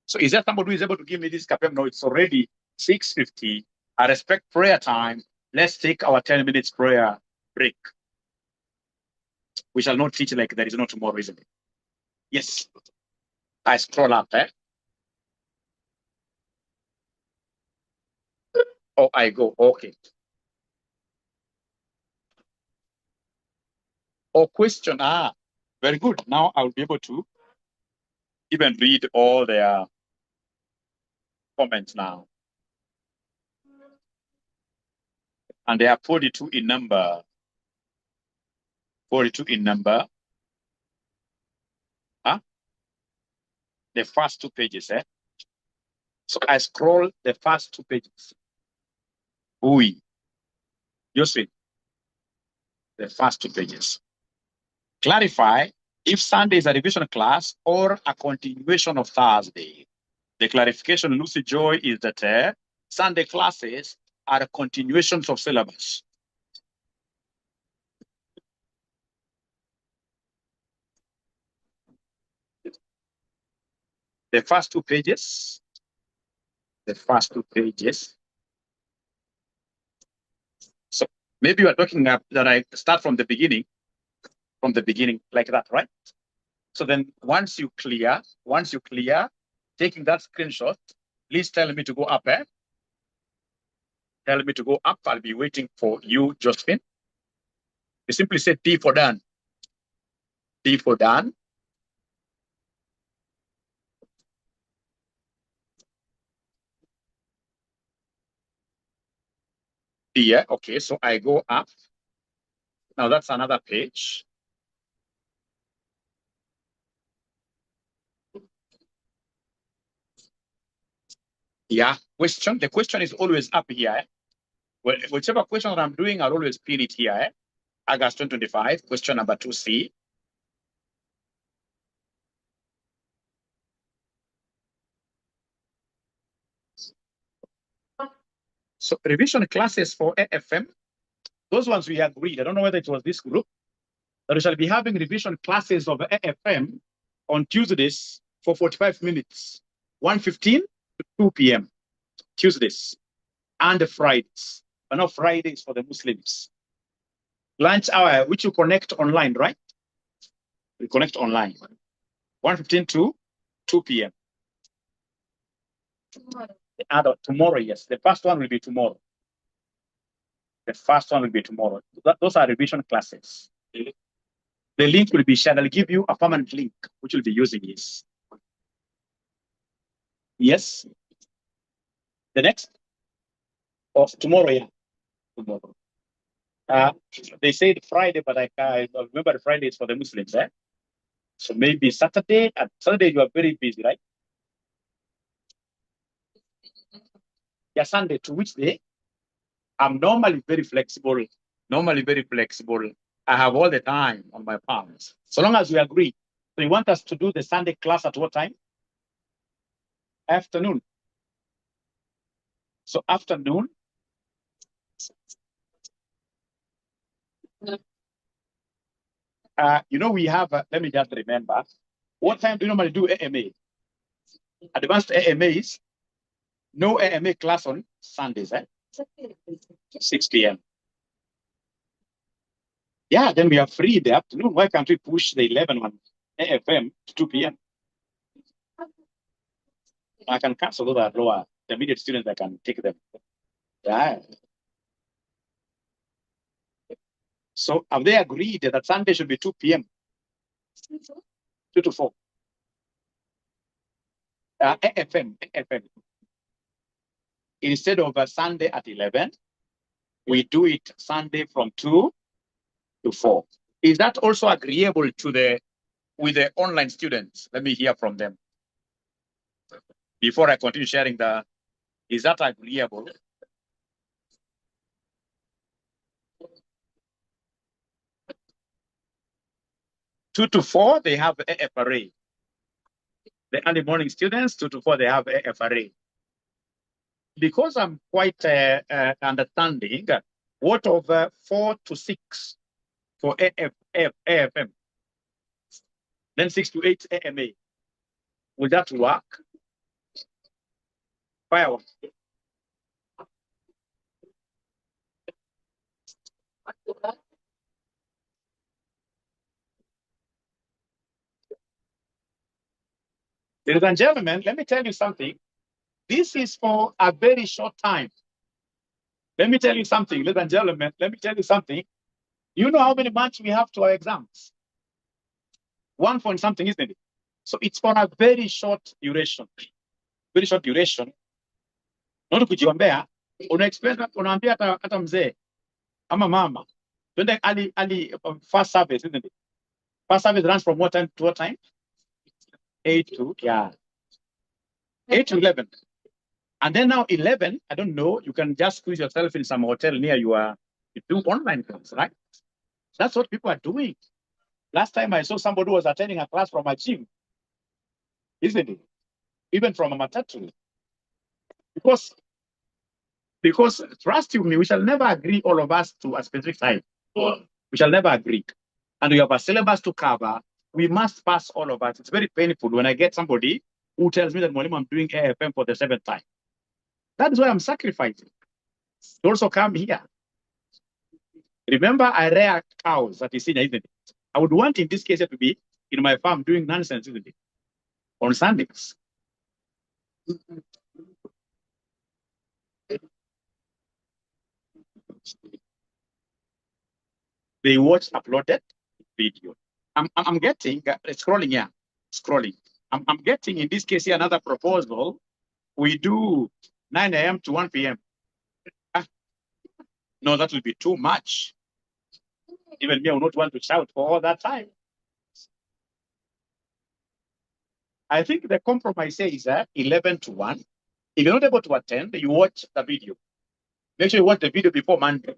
So is there somebody who is able to give me this 𝐾𝐈? No, it's already 6:50. I respect prayer time. Let's take our 10 minutes prayer break. We shall not teach like there is no tomorrow, isn't it? Yes. I scroll up, eh? Oh, I go. Okay. Or question. Ah, very good. Now I'll be able to even read all their comments now. And they are 42 in number. 42 in number. Huh? The first 2 pages, eh? So I scroll the first 2 pages. Oui. You see, the first 2 pages. Clarify if Sunday is a revision class or a continuation of Thursday. The clarification, Lucy Joy, is that Sunday classes are continuations of syllabus. The first 2 pages. The first 2 pages. So maybe you are talking that I start from the beginning like that, right? So then once you clear, taking that screenshot, please tell me to go up, eh? Tell me to go up. I'll be waiting for you, Josephine. You simply say D for done. D for done. Yeah, okay, so I go up. Now that's another page. Yeah, question. The question is always up here. Eh? Well, whichever question that I'm doing, I'll always pin it here. Eh? August 2025, question number 2C. So revision classes for AFM, those ones we agreed. I don't know whether it was this group, that we shall be having revision classes of AFM on Tuesdays for 45 minutes, 1:15 to 2 p.m. Tuesdays and Fridays, but not Fridays for the Muslims. Lunch hour, which you connect online, right? We connect online. 1:15 to 2 p.m. Tomorrow, yes. The first one will be tomorrow. The first one will be tomorrow. Those are revision classes. The link will be shared. I'll give you a permanent link, which will be using this. Yes. The next? Of tomorrow, yeah. Tomorrow. They said Friday, but I remember the Friday is for the Muslims, eh? So maybe Saturday. And Saturday you are very busy, right? Yeah, Sunday. To which day? I'm normally very flexible. I have all the time on my palms. So long as we agree. So you want us to do the Sunday class at what time? Afternoon. So afternoon. We have, let me just remember. What time do you normally do AMA? Advanced AMAs. No AMA class on Sundays, eh? 6 p.m. Yeah, then we are free in the afternoon. Why can't we push the 11 on AFM to 2 p.m.? I can cancel those that lower. The immediate students, I can take them. Yeah. So have they agreed that Sunday should be 2 p.m.? 2 to 4. AFM. Instead of a Sunday at 11, we do it Sunday from 2 to 4. Is that also agreeable with the online students? Let me hear from them before I continue sharing the Is that agreeable? Two to four, they have AFRA. The early morning students, 2 to 4, they have AFRA. Because I'm quite understanding, what of 4 to 6 for AFM? Then 6 to 8 AMA. Will that work? Firework. Ladies and gentlemen, let me tell you something. This is for a very short time. Let me tell you something, ladies and gentlemen. Let me tell you something. You know how many months we have to our exams? 1 point something, isn't it? So it's for a very short duration. Very short duration. Not kujiombea. Unaambia hata mzee ama mama. Twende early first service, isn't it? First service runs from what time to what time? 8 to 11. And then now 11, I don't know, you can just squeeze yourself in some hotel near you do online class, right? That's what people are doing. Last time I saw somebody who was attending a class from a gym, isn't it? Even from a matatu. Because trust you me, we shall never agree all of us to a specific time. We shall never agree. And we have a syllabus to cover. We must pass all of us. It's very painful when I get somebody who tells me that I'm doing AFM for the 7th time. That is why I'm sacrificing to also come here. Remember, I rear cows that is seen, isn't it? I would want in this case to be in my farm doing nonsense, isn't it? On Sundays. They watch uploaded video. I'm getting scrolling here, scrolling. I'm getting in this case here another proposal. We do 9 a.m. to 1 p.m. No, that will be too much. Even me, I will not want to shout for all that time. I think the compromise says 11 to 1. If you're not able to attend, you watch the video. Make sure you watch the video before Monday.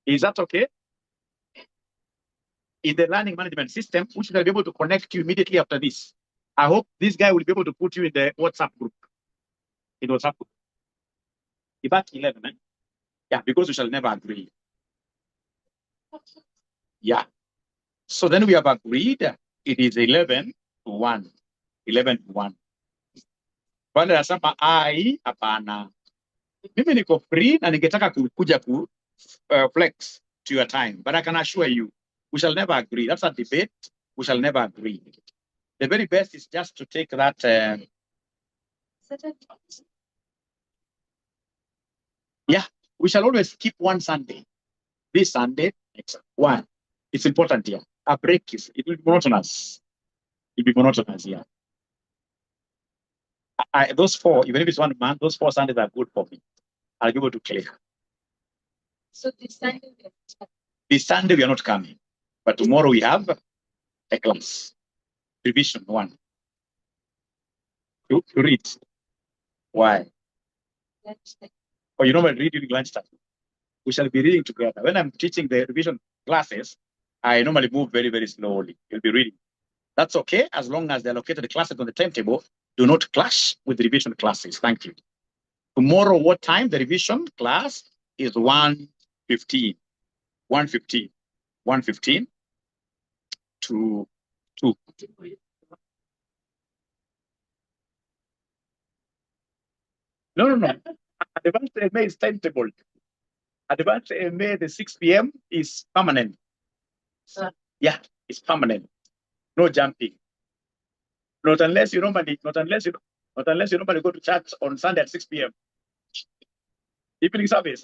Is that okay? In the learning management system, which will be able to connect you immediately after this. I hope this guy will be able to put you in the WhatsApp group. In WhatsApp group. Is that 11? Yeah, because we shall never agree. Yeah. So then we have agreed it is 11 to 1. 11 to 1. Wale nasema ai hapana. Mimi niko free na ningetaka kuja flex to your time. But I can assure you, we shall never agree. That's a debate. We shall never agree. The very best is just to take that. Yeah, we shall always keep one Sunday. This Sunday, next one. It's important here. A break it will be monotonous. It will be monotonous, yeah. Those 4, even if it's 1 month, those 4 Sundays are good for me. I'll be able to clear. So this Sunday we are not coming. But tomorrow we have a class. Revision 1. To read. Why? Or you normally read during lunchtime. We shall be reading together. When I'm teaching the revision classes, I normally move very, very slowly. You'll be reading. That's okay, as long as the allocated classes on the timetable do not clash with the revision classes. Thank you. Tomorrow, what time? The revision class is 1:15. 1:15. 1:15 to 2. No. Advanced MA is timetable. Advanced MA, the 6 p.m. is permanent. Yeah, it's permanent. No jumping. Not unless you normally go to church on Sunday at 6 p.m. Evening service.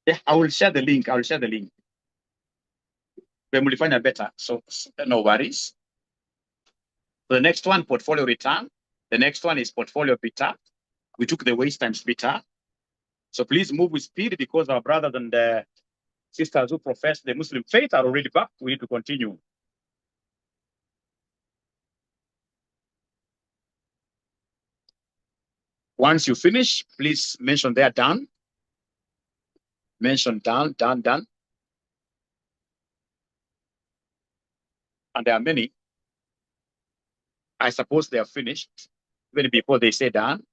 Yeah, I will share the link. When we find a better, so no worries. The next one, portfolio return. The next one is portfolio beta. We took the waste times beta. So please move with speed because our brothers and sisters who profess the Muslim faith are already back. We need to continue. Once you finish, please mention there done. Mention done, done, done. And there are many. I suppose they are finished even before they say done.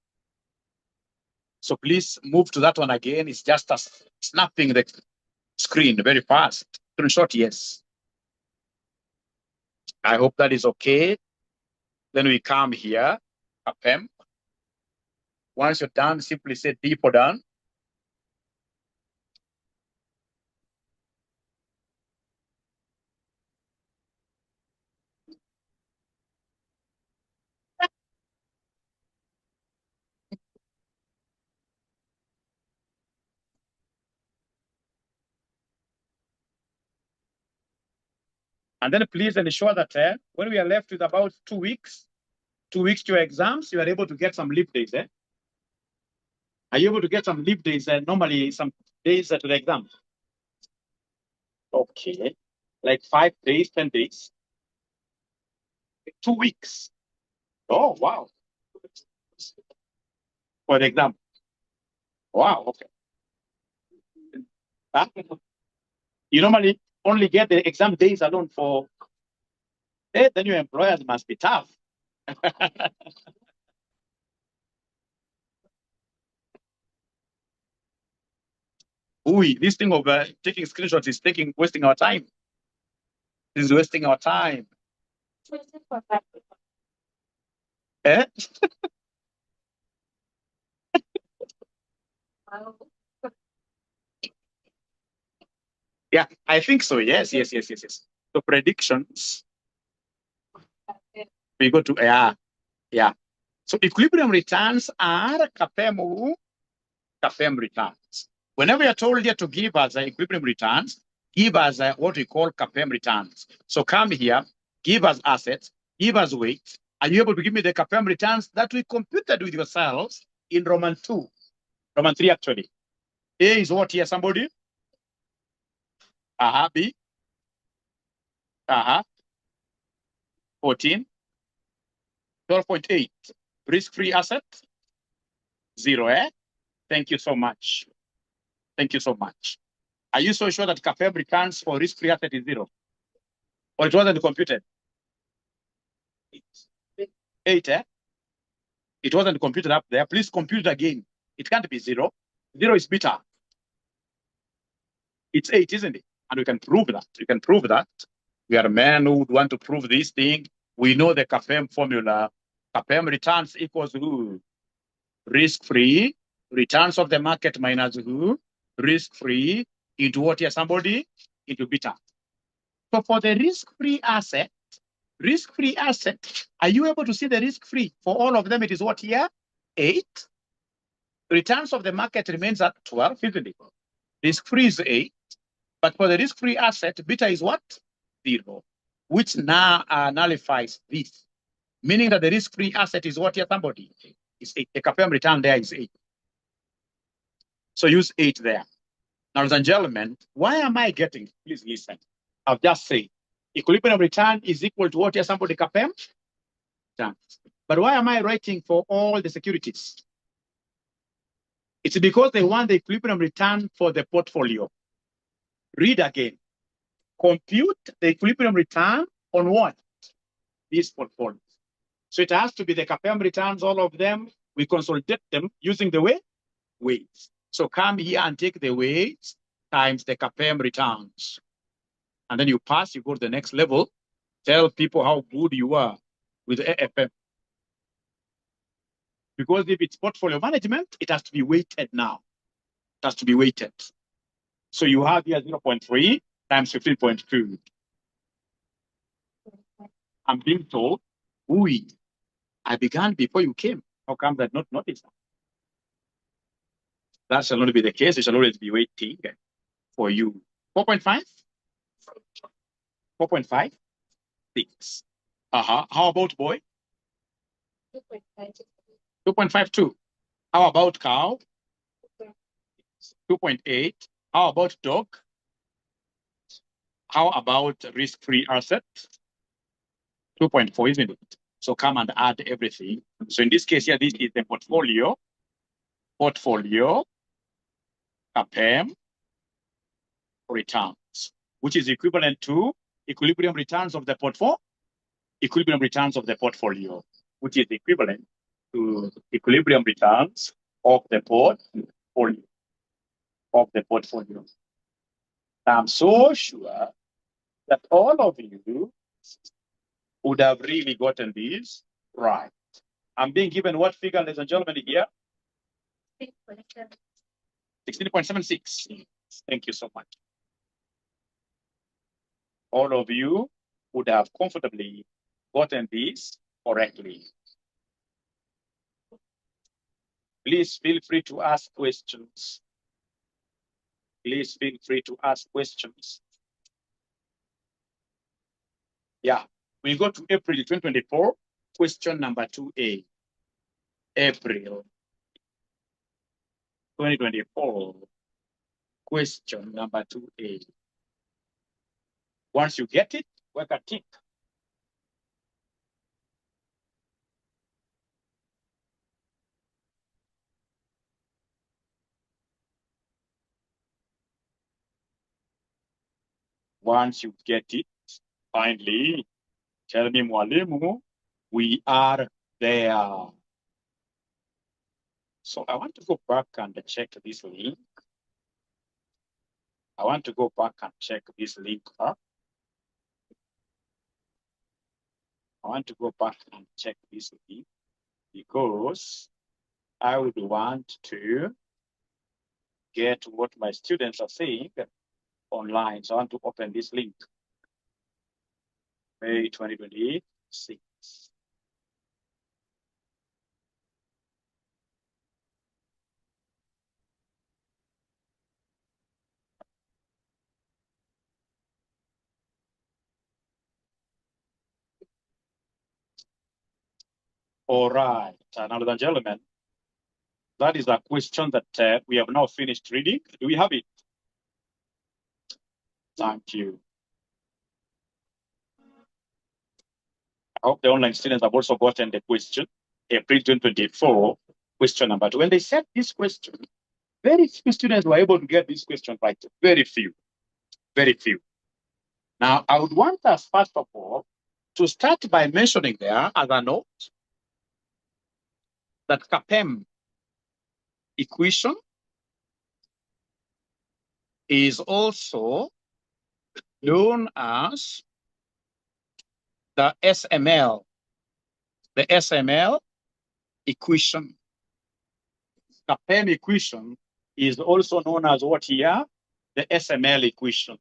So please move to that one again. It's just a snapping the screen very fast. Screenshot, yes. I hope that is okay. Then we come here, AFM. Once you're done, simply say D for done. And then please ensure that when we are left with about 2 weeks to your exams, you are able to get some leave days. Are you able to get some leave days? Normally, some days to the exam. Okay. Like 5 days, 10 days. 2 weeks. Oh, wow. For the exam. Wow, okay. Huh? You normally only get the exam days alone for, then your employers must be tough. Ooh, this thing of taking screenshots is wasting our time. This is wasting our time. Eh? Yeah, I think so. Yes. So predictions. We go to yeah. So equilibrium returns are 𝐂𝐶𝐓 returns. Whenever you're told here to give us equilibrium returns, give us what we call 𝐶𝐓 returns. So come here, give us assets, give us weight. Are you able to give me the 𝐶𝐓 returns that we computed with yourselves in Roman 3 actually? A is what here, somebody? B. 14. 12.8. Risk-free asset? 0, Thank you so much. Thank you so much. Are you so sure that 𝐶𝐓 returns for risk-free asset is 0? Or it wasn't computed? 8, It wasn't computed up there. Please compute it again. It can't be 0. 0 is beta. It's 8, isn't it? And we can prove that. We can prove that. We are men who would want to prove this thing. We know the 𝐶𝐓 formula. 𝐶𝐓 returns equals who? Risk-free. Returns of the market minus who? Risk-free into what here, somebody? Into beta. So for the risk-free asset, are you able to see the risk-free? For all of them, it is what here? 8. Returns of the market remains at 12, isn't it? Risk-free is 8. But for the risk-free asset, beta is what? 0, which now nullifies this. Meaning that the risk-free asset is what here, somebody? Is 8. The 𝐶𝐓 return there is 8. So use 8 there. Now, ladies and gentlemen, why am I getting? Please listen. I've just said equilibrium return is equal to what here, somebody? 𝐶𝐓 return. But why am I writing for all the securities? It's because they want the equilibrium return for the portfolio. Read again. Compute the equilibrium return on what? These portfolios. So it has to be the 𝐶𝐓 returns, all of them. We consolidate them using the weights. So come here and take the weights times the 𝐶𝐓 returns. And then you pass, you go to the next level. Tell people how good you are with AFM. Because if it's portfolio management, it has to be weighted now. It has to be weighted. So you have here 0.3 times 15.2. I'm being told, I began before you came. How come that not noticed? That shall not be the case. It shall always be waiting for you. 4.5? 4.5? 6. How about boy? 2.52. How about cow? 2.8. How about dog? How about risk-free asset? 2.4, isn't it? So come and add everything. So in this case here, this is the portfolio. portfolio AFM returns, which is equivalent to equilibrium returns of the portfolio, which is equivalent to equilibrium returns of the portfolio. I'm so sure that all of you would have really gotten this right. I'm being given what figure, ladies and gentlemen, here? 16.76. Thank you so much. All of you would have comfortably gotten this correctly. Please feel free to ask questions. Please feel free to ask questions. Yeah, we go to April 2024, question number 2A. April 2024, question number 2A. Once you get it, work a tick. Once you get it, finally, tell me, Mwalimu, we are there. So I want to go back and check this link. I want to go back and check this link. I want to go back and check this link because I would want to get what my students are saying online. So I want to open this link. May 2026. All right, now, ladies and gentlemen, that is a question that we have now finished reading. Do we have it? Thank you. I hope the online students have also gotten the question. April 2024, question number 2. When they set this question, very few students were able to get this question right. Very few. Very few. Now, I would want us, first of all, to start by mentioning there as a note that AFM equation is also known as the SML equation. AFM equation is also known as what here? The SML equation,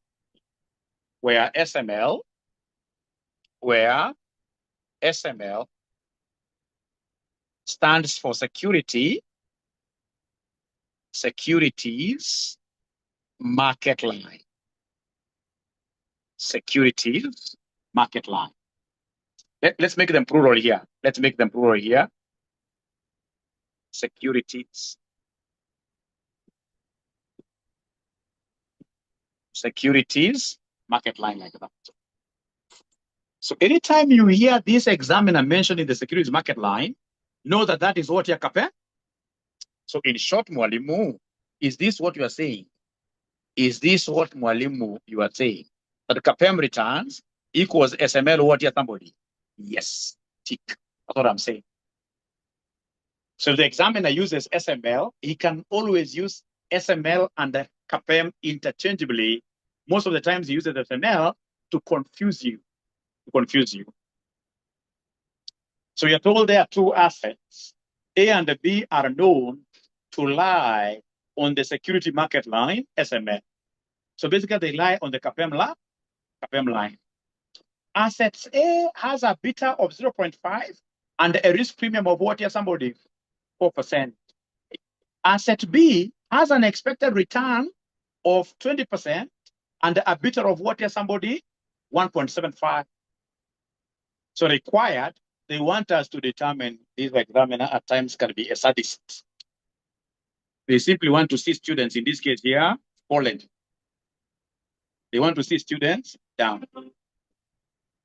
where SML stands for securities market line. Securities market line. Let's make them plural here. Securities market line, like that. So anytime you hear this examiner mentioning the securities market line, know that that is what you're AFM. So in short, Mwalimu, is this what you are saying? Is this what, Mwalimu, you are saying? That AFM returns equals SML what here, somebody? Yes, tick. That's what I'm saying. So if the examiner uses SML, he can always use SML and AFM interchangeably. Most of the times he uses SML to confuse you. So you're told there are two assets. A and B are known to lie on the security market line, SML. So basically they lie on the AFM line. Assets A has a beta of 0.5 and a risk premium of what here, somebody? 4%. Asset B has an expected return of 20% and a beta of what here, somebody? 1.75. So required, they want us to determine this examiner at times can be a sadist. They simply want to see students, in this case here, falling. They want to see students down.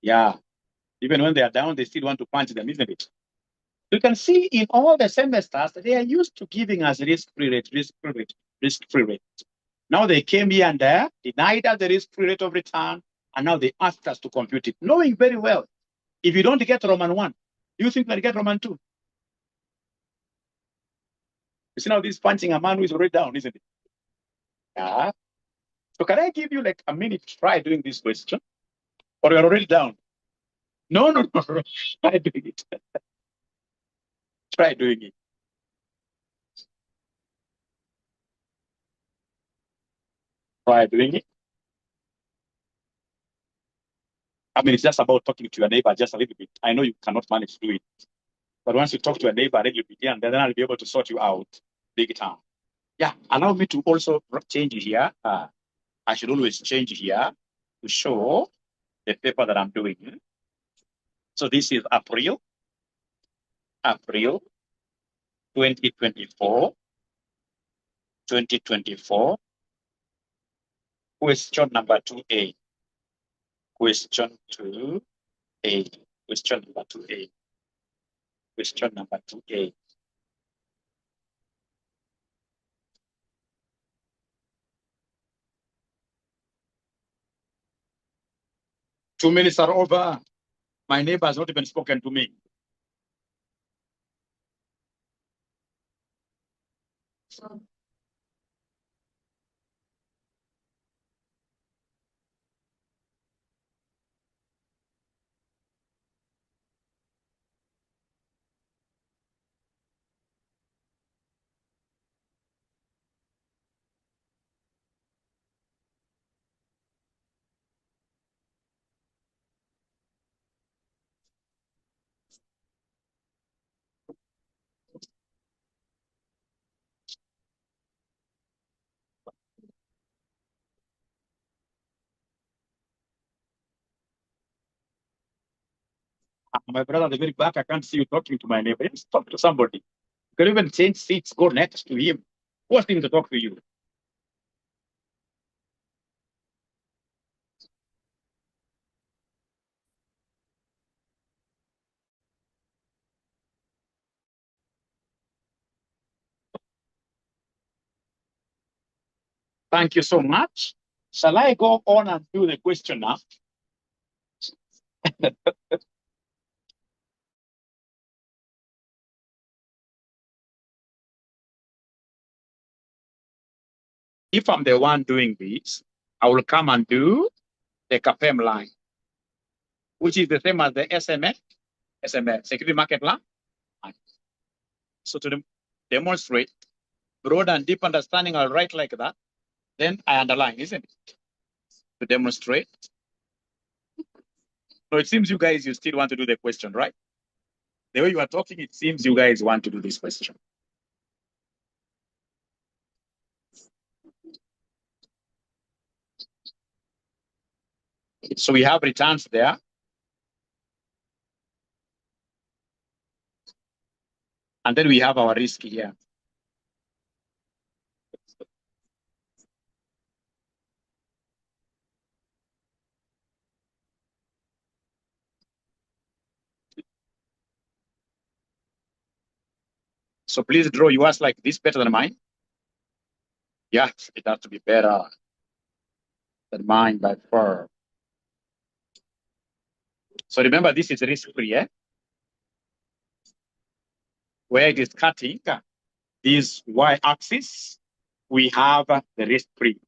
Yeah. Even when they are down, they still want to punch them, isn't it? You can see in all the semesters, they are used to giving us risk-free rate, risk-free rate, risk-free rate. Now they came here and there, denied us the risk-free rate of return, and now they asked us to compute it, knowing very well, if you don't get Roman 1, do you think they'll get Roman 2? You see now this punching a man who is already down, isn't it? Yeah. So can I give you like a minute to try doing this question? Or you're already down? No. Try doing it. Try doing it. Try doing it. I mean, it's just about talking to your neighbor just a little bit. I know you cannot manage to do it. But once you talk to your neighbor a little bit, yeah, then I'll be able to sort you out big time. Yeah, allow me to also change here. I should always change here to show the paper that I'm doing. So this is April 2024, question number 2A. Question 2A. Question number 2A. Question number 2A. Two minutes are over. My neighbor has not even spoken to me. My brother at the very back, I can't see you talking to my neighbor. Just talk to somebody. You can even change seats, go next to him. Force him to talk to you. Thank you so much. Shall I go on and do the question now? If I'm the one doing this, I will come and do the CAPM line, which is the same as the SMA, security market line. So to demonstrate broad and deep understanding, I'll write like that. Then I underline, isn't it? To demonstrate. So it seems you guys, you still want to do the question, right? The way you are talking, it seems you guys want to do this question. So we have returns there. And then we have our risk here. So please draw yours like this better than mine. Yes, it has to be better than mine by far. So remember, this is risk-free, eh? Where it is cutting this y-axis, we have the risk-free.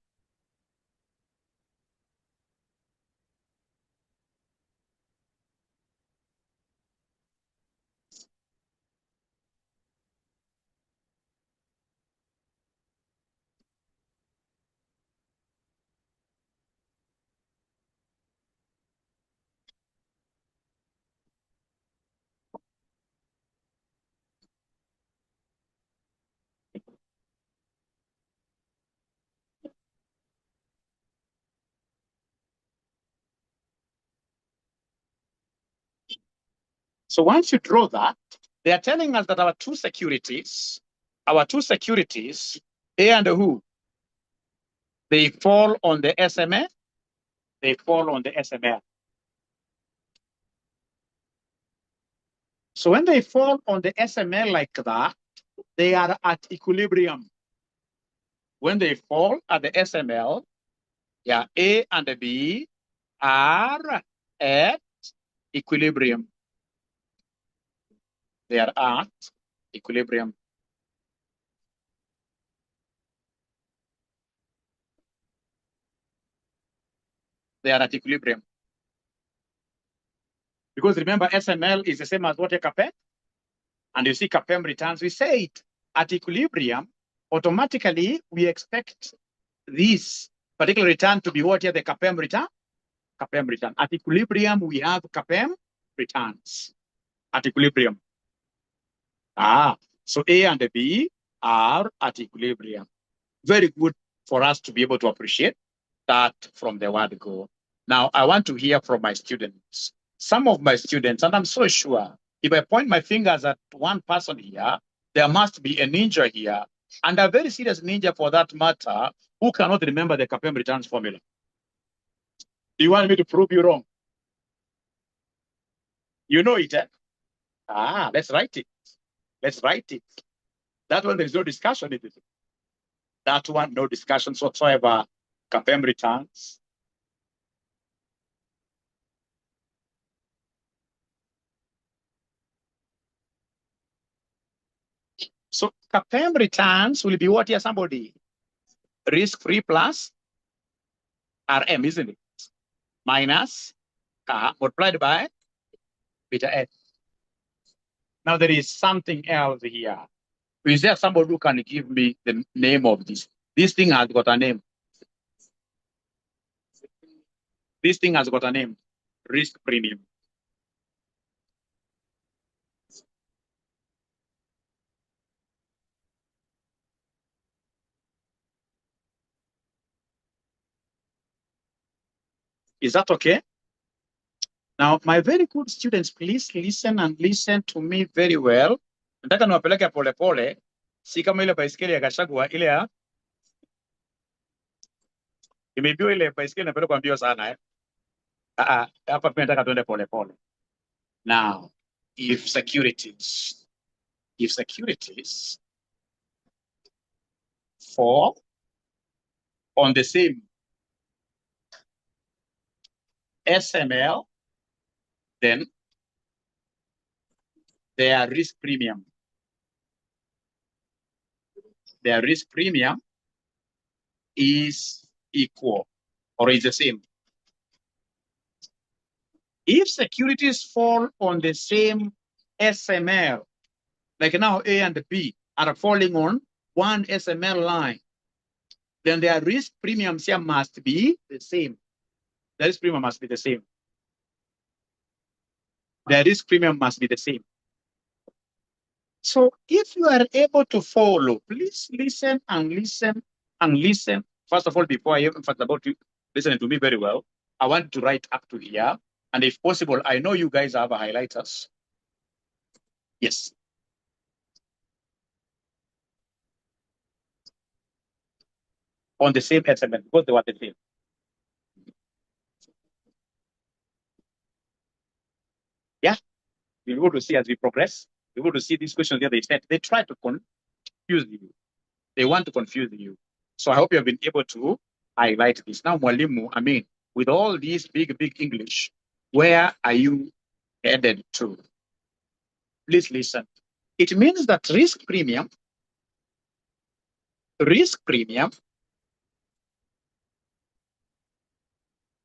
So once you draw that, they are telling us that our two securities, A and who? They fall on the SMA, they fall on the SMA. So when they fall on the SML like that, they are at equilibrium. When they fall at the SML, yeah, A and B are at equilibrium. They are at equilibrium. They are at equilibrium. Because remember, SML is the same as what a CAPM? And you see CAPM returns, we say it at equilibrium, automatically we expect this particular return to be what here, the CAPM return? CAPM return. At equilibrium, we have CAPM returns. At equilibrium. So A and B are at equilibrium. Very good for us to be able to appreciate that from the word go. Now, I want to hear from my students. Some of my students, and I'm so sure, if I point my fingers at one person here, there must be a ninja here, and a very serious ninja for that matter, who cannot remember the CAPM returns formula. Do you want me to prove you wrong? You know it, eh? Let's write it. Let's write it. That one, there's no discussion, is it? That one, no discussions whatsoever. CAPM returns. So CAPM returns will be what here, somebody? Risk-free plus RM, isn't it? Minus multiplied by beta S. Now there is something else here. Is there somebody who can give me the name of this? This thing has got a name. This thing has got a name. Risk premium. Is that okay? Now, my very good students, please listen and listen to me very well. Nataka niwapeleke pole pole, si kama ile baiskeli ya Gachagua ile ya imeibiwa ile baiskeli inapelekwa mbio sana hapa pia nataka tuende pole pole. Now, if securities fall on the same SML, then their risk premium is equal or is the same. If securities fall on the same SML, like now A and B are falling on one SML line, then their risk premiums here must be the same. The risk premium must be the same. The risk premium must be the same. So if you are able to follow, please listen and listen and listen. First of all, before I even talk about you listening to me very well, I want to write up to here. And if possible, I know you guys have highlighters. Yes. On the same SML, because they were the same. Yeah. We're going to see as we progress. We're going to see these questions here. They try to confuse you. They want to confuse you. So I hope you have been able to highlight this. Now, Mwalimu, I mean, with all these big English, where are you headed to? Please listen. It means that risk premium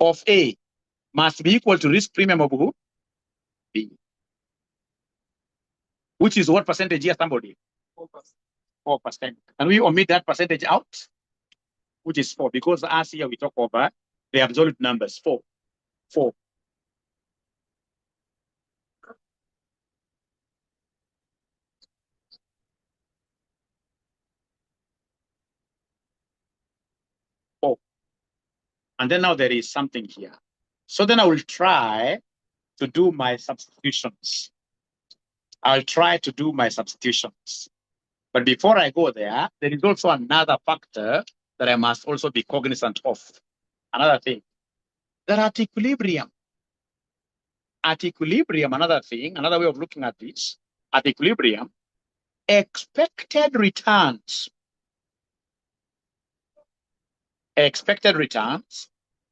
of A must be equal to risk premium of who? B. Which is what percentage here, somebody? 4%. 4%. Can we omit that percentage out? Which is 4, because as here we talk over the absolute numbers, 4. 4. And then now there is something here. So then I will try to do my substitutions. I'll try to do my substitutions. But before I go there, there is also another factor that I must also be cognizant of. Another thing. They're at equilibrium. at equilibrium, another thing, another way of looking at this, at equilibrium, expected returns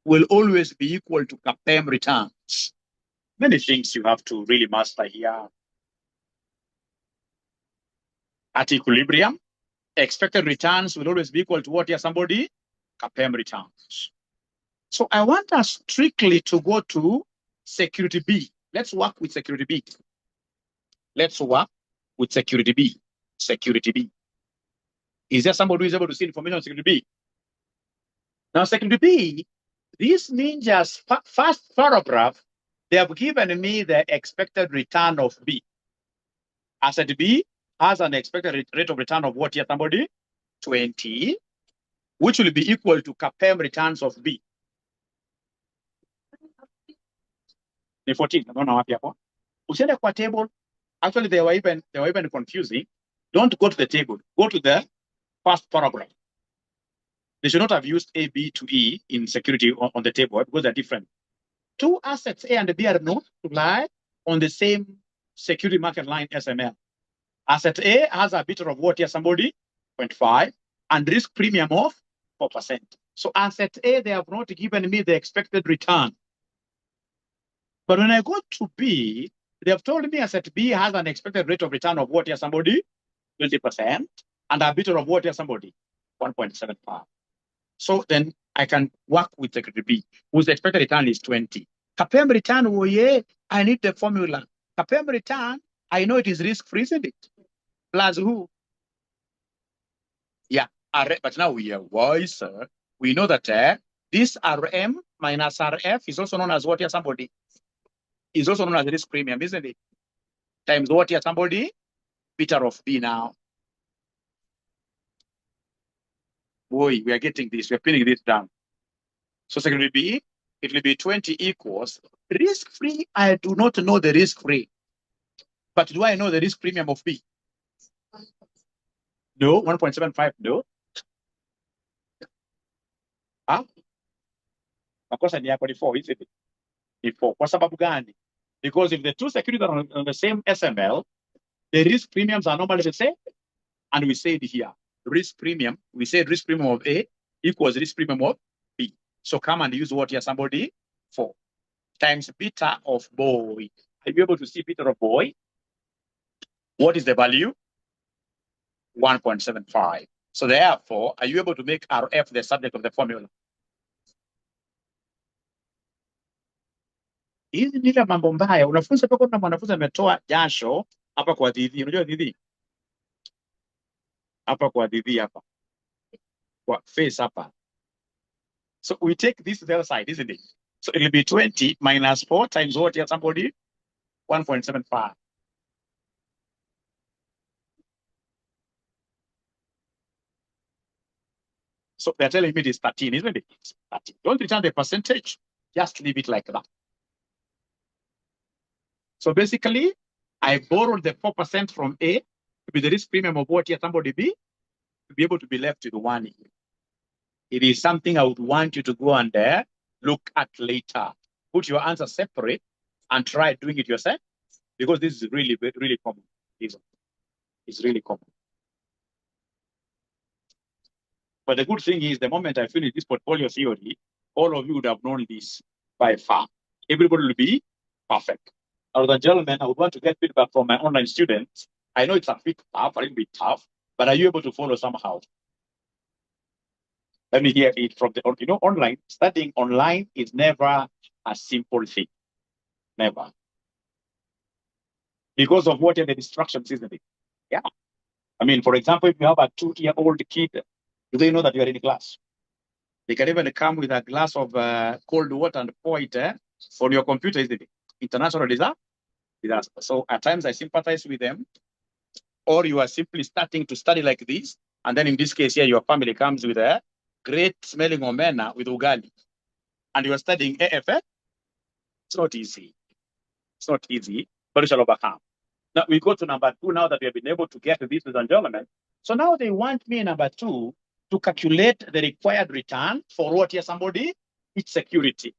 will always be equal to 𝐶𝐶 returns. Many things you have to really master here. At equilibrium, expected returns will always be equal to what here, somebody? 𝐶𝐶 returns. So I want us strictly to go to security B. Let's work with security B. Let's work with security B. Security B. Is there somebody who is able to see information on security B? Now, security B, this ninja's first paragraph, they have given me the expected return of B. Asset B has an expected rate of return of what here, somebody? 20, which will be equal to 𝐶𝐶 returns of B. The 14, I don't know what hapo. Usiende kwa table. Actually, they were even confusing. Don't go to the table. Go to the first paragraph. They should not have used A, B to E in security on the table because they're different. Two assets A and B are known to lie on the same security market line SML. Asset A has a beta of what here, somebody? 0.5 and risk premium of 4%. So asset A, they have not given me the expected return. But when I go to B, they have told me asset B has an expected rate of return of what here, somebody? 20%. And a beta of what here, somebody? 1.75. So then I can work with security B, whose expected return is 20. 𝐶𝐶 return, oh yeah, I need the formula. 𝐶𝐶 return, I know it is risk-free, isn't it? Plus who? Yeah, but now we are wiser. We know that this RM minus RF is also known as what here, somebody? Is also known as risk premium, isn't it? Times what here, somebody? Beta of B now. Boy, we are getting this. We are pinning this down. So security B, it will be 20 equals risk-free. I do not know the risk-free. But do I know the risk premium of B? No, 1.75, no. Huh? Of course, I need 44, isn't it? Before. Kwa sababu gani? Because if the two securities are on the same SML, the risk premiums are normally the same. And we said here, risk premium, we said risk premium of A equals risk premium of B. So come and use what here, somebody? 4 times beta of boy. Are you able to see beta of boy? What is the value? 1.75. So therefore, are you able to make RF the subject of the formula? Hizi ni ile mambo mbaya. Unafunza pako na mwanafunzi ametoa jasho hapa kwa Didi. Unajua Didi? Hapa kwa Didi hapa. Kwa face hapa. So we take this to the other side, isn't it? So it will be 20 minus 4 times what here, somebody? 1.75. So they're telling me it is 13, isn't it? 13. Don't return the percentage. Just leave it like that. So basically, I borrowed the 4% from A to be the risk premium of what here, somebody B, to be able to be left with 1 year. It is something I would want you to go and look at later. Put your answer separate and try doing it yourself, because this is really, really common. It's really common. But the good thing is, the moment I finish this portfolio theory, all of you would have known this by far. Everybody will be perfect. Ladies and gentlemen, I would want to get feedback from my online students. I know it's a bit tough, a little bit tough, but are you able to follow somehow? Let me hear it from the, online. Studying online is never a simple thing. Never. Because of what are the distractions, isn't it? Yeah. I mean, for example, if you have a 2-year-old kid, do they know that you are in class? They can even come with a glass of cold water and pour it on your computer, isn't it? International disaster. So at times I sympathize with them. Or you are simply starting to study like this, and then in this case here, your family comes with a great smelling omena with ugali, and you are studying AFM. It's not easy. It's not easy, but we shall overcome. Now we go to number 2 now that we have been able to get to this, ladies and gentlemen. So now they want me, number 2, to calculate the required return for what here, somebody? It's security.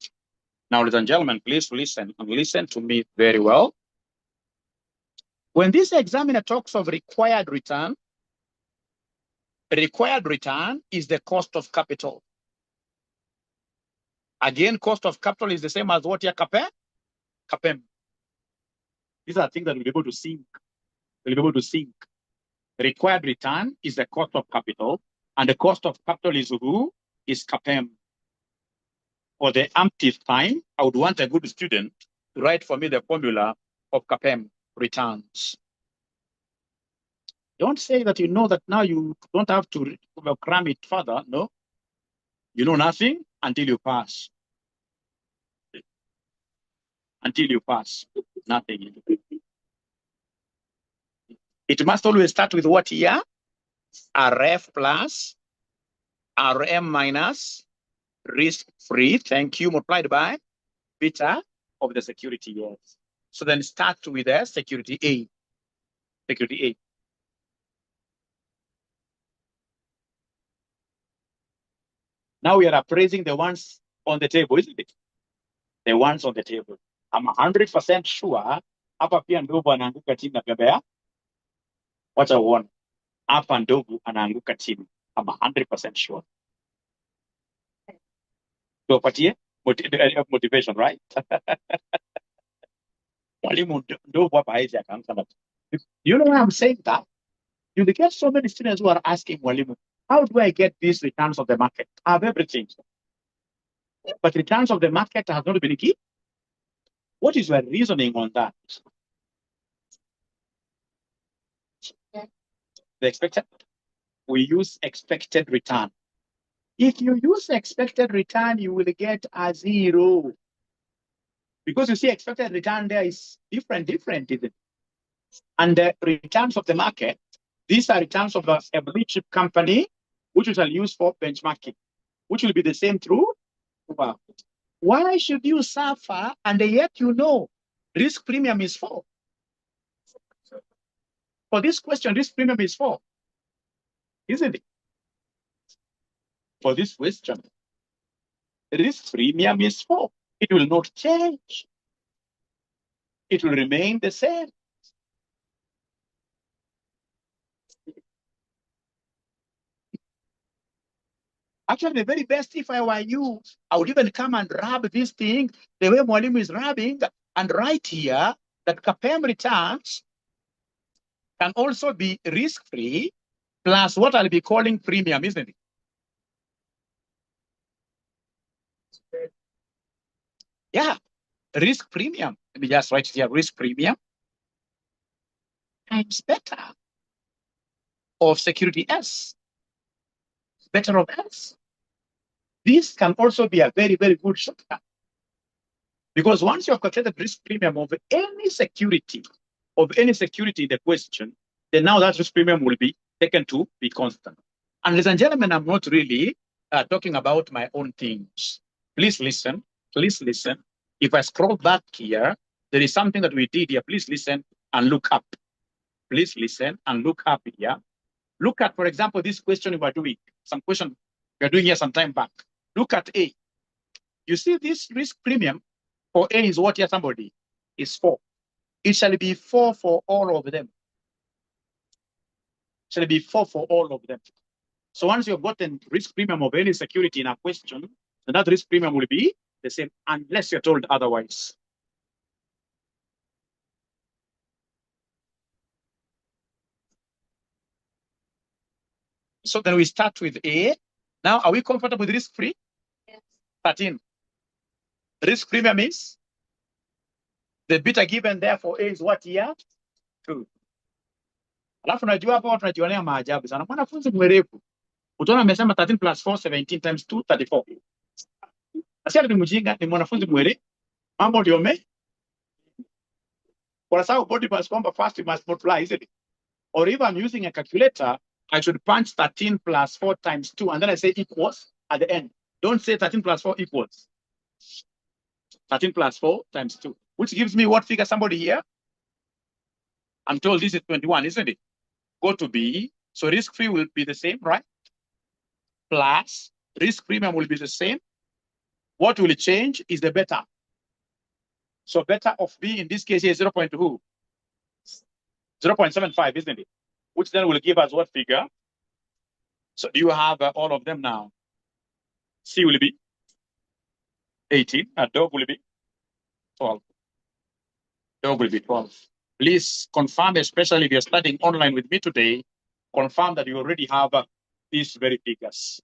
Now, ladies and gentlemen, please listen and listen to me very well. When this examiner talks of required return is the cost of capital. Again, cost of capital is the same as what here, CAPEM. These are things that we'll be able to sync. We'll be able to sync. Required return is the cost of capital, and the cost of capital is who? Is CAPEM. For the umpteenth time, I would want a good student to write for me the formula of CAPEM returns. Don't say that you know that now you don't have to cram it further. No. You know nothing until you pass. Until you pass. Nothing. It must always start with what here? RF plus, RM minus, risk-free, thank you, multiplied by beta of the security, yes. So then start with the security A. Security A. Now we are appraising the ones on the table, isn't it? The ones on the table. I'm 100% sure hapa pia ndogo anaanguka chini na bebea. Wacha uone. Hapa ndogo anaanguka chini. I'm 100% sure. So patie motivation, right? Mwalimu ndogo hapa hizi akaanza na. You know why I'm saying that? You get so many students who are asking Mwalimu, how do I get these returns of the market? I have everything. But returns of the market have not been key. What is your reasoning on that? The expected, we use expected return. If you use expected return, you will get a 0. Because you see, expected return there is different, isn't it? And the returns of the market, these are returns of a blue chip company, which we shall use for benchmarking, which will be the same through. Why should you suffer and yet you know risk premium is 4? For this question, risk premium is 4, isn't it? For this question, risk premium is 4. It will not change. It will remain the same. Actually, the very best, if I were you, I would even come and rub this thing the way Mwalimu is rubbing and write here that CAPEM returns can also be risk-free plus what I'll be calling premium, isn't it? Yeah, risk premium. Let me just write here, risk premium times beta of security S. Beta of S. This can also be a very, very good shortcut. Because once you have calculated risk premium of any security in the question, then now that risk premium will be taken to be constant. And ladies and gentlemen, I'm not really talking about my own things. Please listen. Please listen. If I scroll back here, there is something that we did here. Please listen and look up. Please listen and look up here. Look at, for example, this question we were doing. Some question we were doing here some time back. Look at A. You see this risk premium for A is what here, somebody? Is 4. It shall be 4 for all of them. It shall be 4 for all of them. So once you've gotten risk premium of any security in a question, then that risk premium will be the same unless you're told otherwise. So then we start with A. Now, are we comfortable with risk-free? Yes. 13. Risk premium is? The beta given there for A is what here? 2. Alafu najua hapa watu najionea maajabu sana. Mwanafunzi mwerevu. Utaona amesema 13 plus 4, 17 times 2, 34. Asiya ni mjinga, ni mwanafunzi mwerevu. Mambo ndio kwa sababu body mass kwamba first you must multiply, isn't it? Or if I'm using a calculator, I should punch 13 plus 4 times 2, and then I say equals at the end. Don't say 13 plus 4 equals. 13 plus 4 times 2, which gives me what figure, somebody here? I'm told this is 21, isn't it? Go to B. So risk-free will be the same, right? Plus risk premium will be the same. What will change is the beta. So beta of B in this case here is 0.75, isn't it? Which then will give us what figure? So do you have all of them now? C will be 18, and dog will be 12. Dog will be 12. Please confirm, especially if you're studying online with me today, confirm that you already have these very figures.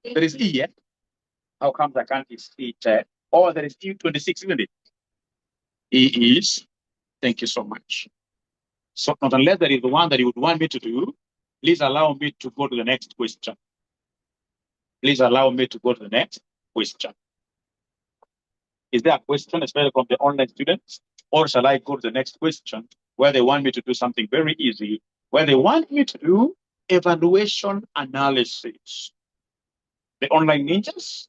There is E, yeah? How come I can't see it? Oh, there is E26, isn't it? E is, thank you so much. So not unless there is one that you would want me to do, please allow me to go to the next question. Please allow me to go to the next question. Is there a question, especially from the online students? Or shall I go to the next question where they want me to do something very easy, where they want me to do evaluation analysis? The online ninjas?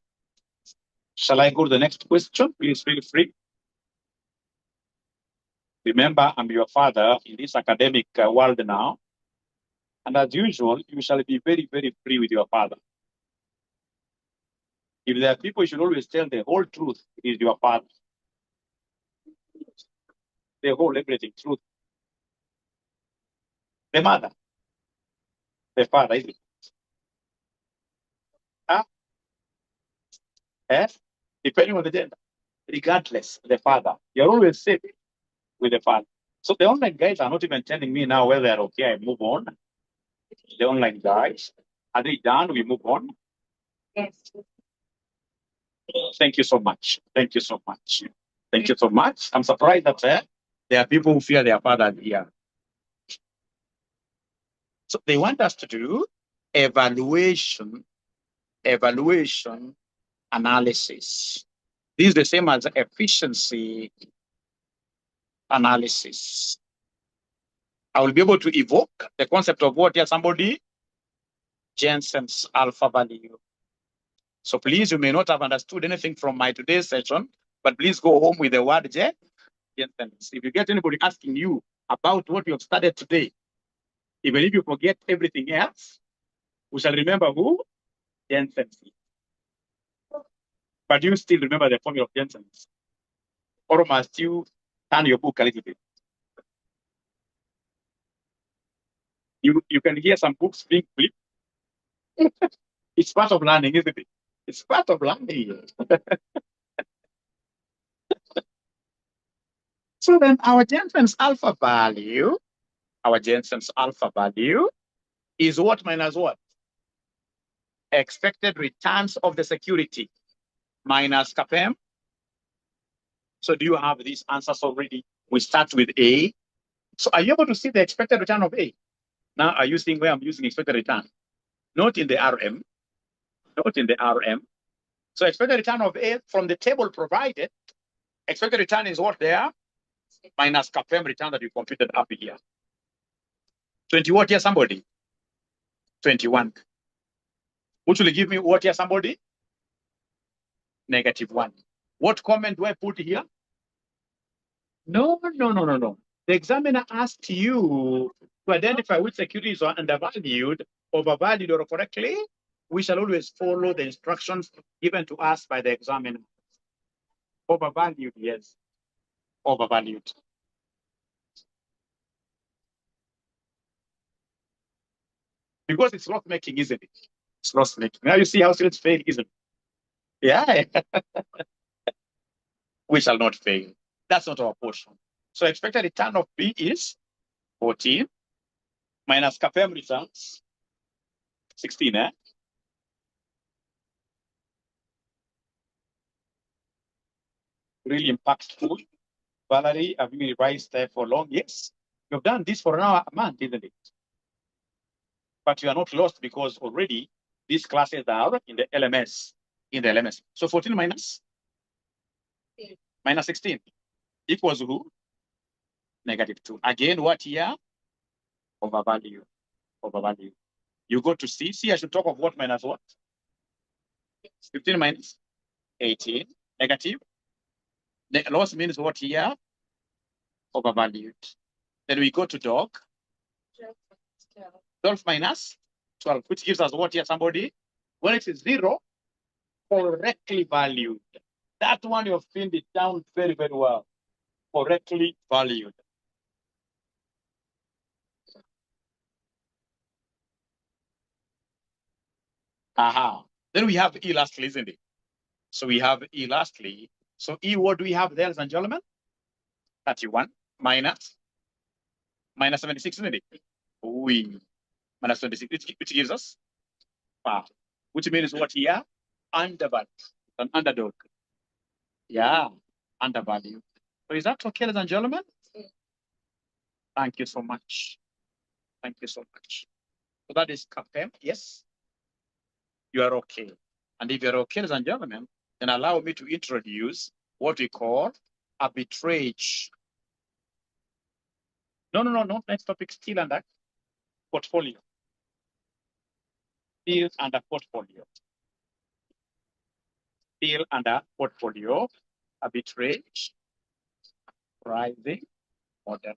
Shall I go to the next question? Please feel free. Remember, I'm your father in this academic world now. And as usual, you shall be very, very free with your father. If there are people, you should always tell the whole truth. It is your father. The whole everything, truth. The mother. The father, is it? Huh? Yes? Depending on the gender. Regardless, the father. You're always safe with the father. So the online guys are not even telling me now whether they're okay, I move on. The online guys, are they done? We move on? Yes. Thank you so much. Thank you so much. Thank you so much. I'm surprised that there are people who fear their father here. So they want us to do evaluation analysis. This is the same as efficiency analysis. I will be able to evoke the concept of what here, somebody? Jensen's alpha value. So please, you may not have understood anything from my today's session, but please go home with the word Jensen's. If you get anybody asking you about what you have studied today, even if you forget everything else, we shall remember who? Jensen's. But you still remember the formula of Jensen's? Or must you turn your book a little bit? You can hear some books being flipped. It's part of learning, isn't it? It's part of learning. So then our Jensen's alpha value is what minus what? Expected returns of the security minus CAPM. So do you have these answers already? We start with A. So are you able to see the expected return of A? Now, are you seeing where I'm using expected return? Not in the RM. Not in the RM. So expected return of A from the table provided, expected return is what there? Minus CAPM return that you computed up here. 20 what here, somebody? 21. Which will give me what here, somebody? -1. What comment do I put here? No. The examiner asked you to identify which securities are undervalued, overvalued, or correctly. We shall always follow the instructions given to us by the examiner. Overvalued, yes. Overvalued. Because it's loss making, isn't it? It's loss making. Now you see how students fail, isn't it? Yeah. We shall not fail. That's not our portion. So expected return of B is 14 minus CAPM returns 16. Really impactful. Valerie, have you revised for long? Yes. You've done this for an hour a month, isn't it? But you are not lost because already these classes are in the LMS. So 14 minus 16 equals who? -2. Again, what here? Overvalue. You go to C. C, I should talk of what minus what? 15 minus 18. Negative. The loss means what here? Overvalued. Then we go to dog. 12 minus 12, which gives us what here, somebody? When it is 0, correctly valued. That one you've pinned it down very, very well. Correctly valued. Aha. Then we have E lastly, isn't it? So we have E lastly. So E, what do we have there, ladies and gentlemen? 31 minus 76, isn't it? We minus 26, which gives us 5. Which means what here? Undervalued. An underdog. Yeah, undervalued. So is that okay, ladies and gentlemen? Thank you so much. Thank you so much. So that is CAPM. Yes, you are okay. And if you're okay, ladies and gentlemen, then allow me to introduce what we call arbitrage. No. Next topic, still under portfolio. Still under portfolio. Still under portfolio, arbitrage, pricing model.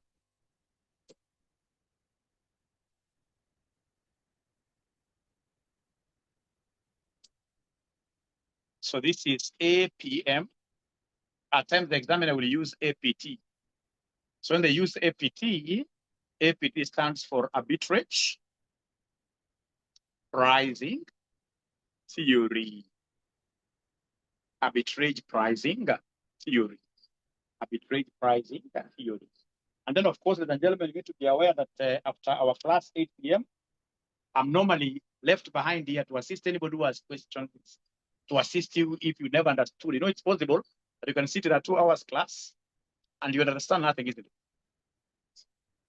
So this is APM. At times the examiner will use APT. So when they use APT, APT stands for arbitrage pricing theory. Arbitrage pricing theory. Arbitrage pricing theory. And then, of course, ladies and gentlemen, you need to be aware that after our class 8 p.m., I'm normally left behind here to assist anybody who has questions, to assist you if you never understood. You know, it's possible that you can sit in a 2 hours class and you understand nothing, isn't it?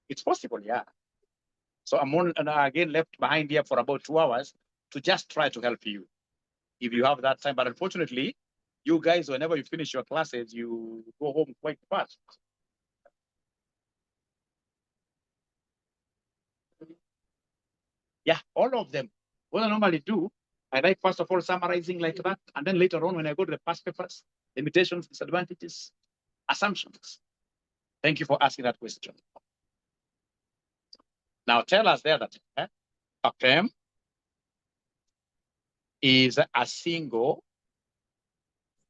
It's possible, yeah. So I'm again left behind here for about 2 hours to just try to help you if you have that time. But unfortunately, you guys, whenever you finish your classes, you go home quite fast. Yeah, all of them. What I normally do, I like first of all summarizing like that, and then later on when I go to the past papers, limitations, disadvantages, assumptions. Thank you for asking that question. Now tell us there that AFM is a single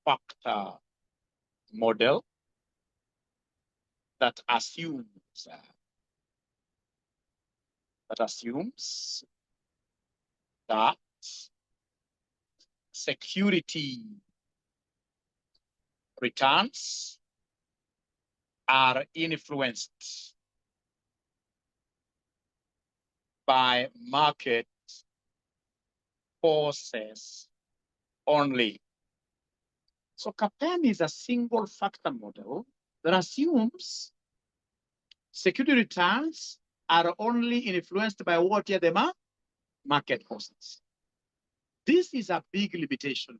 factor model that assumes that security returns are influenced by market forces only. So CAPM is a single factor model that assumes security returns are only influenced by what are the market forces. This is a big limitation.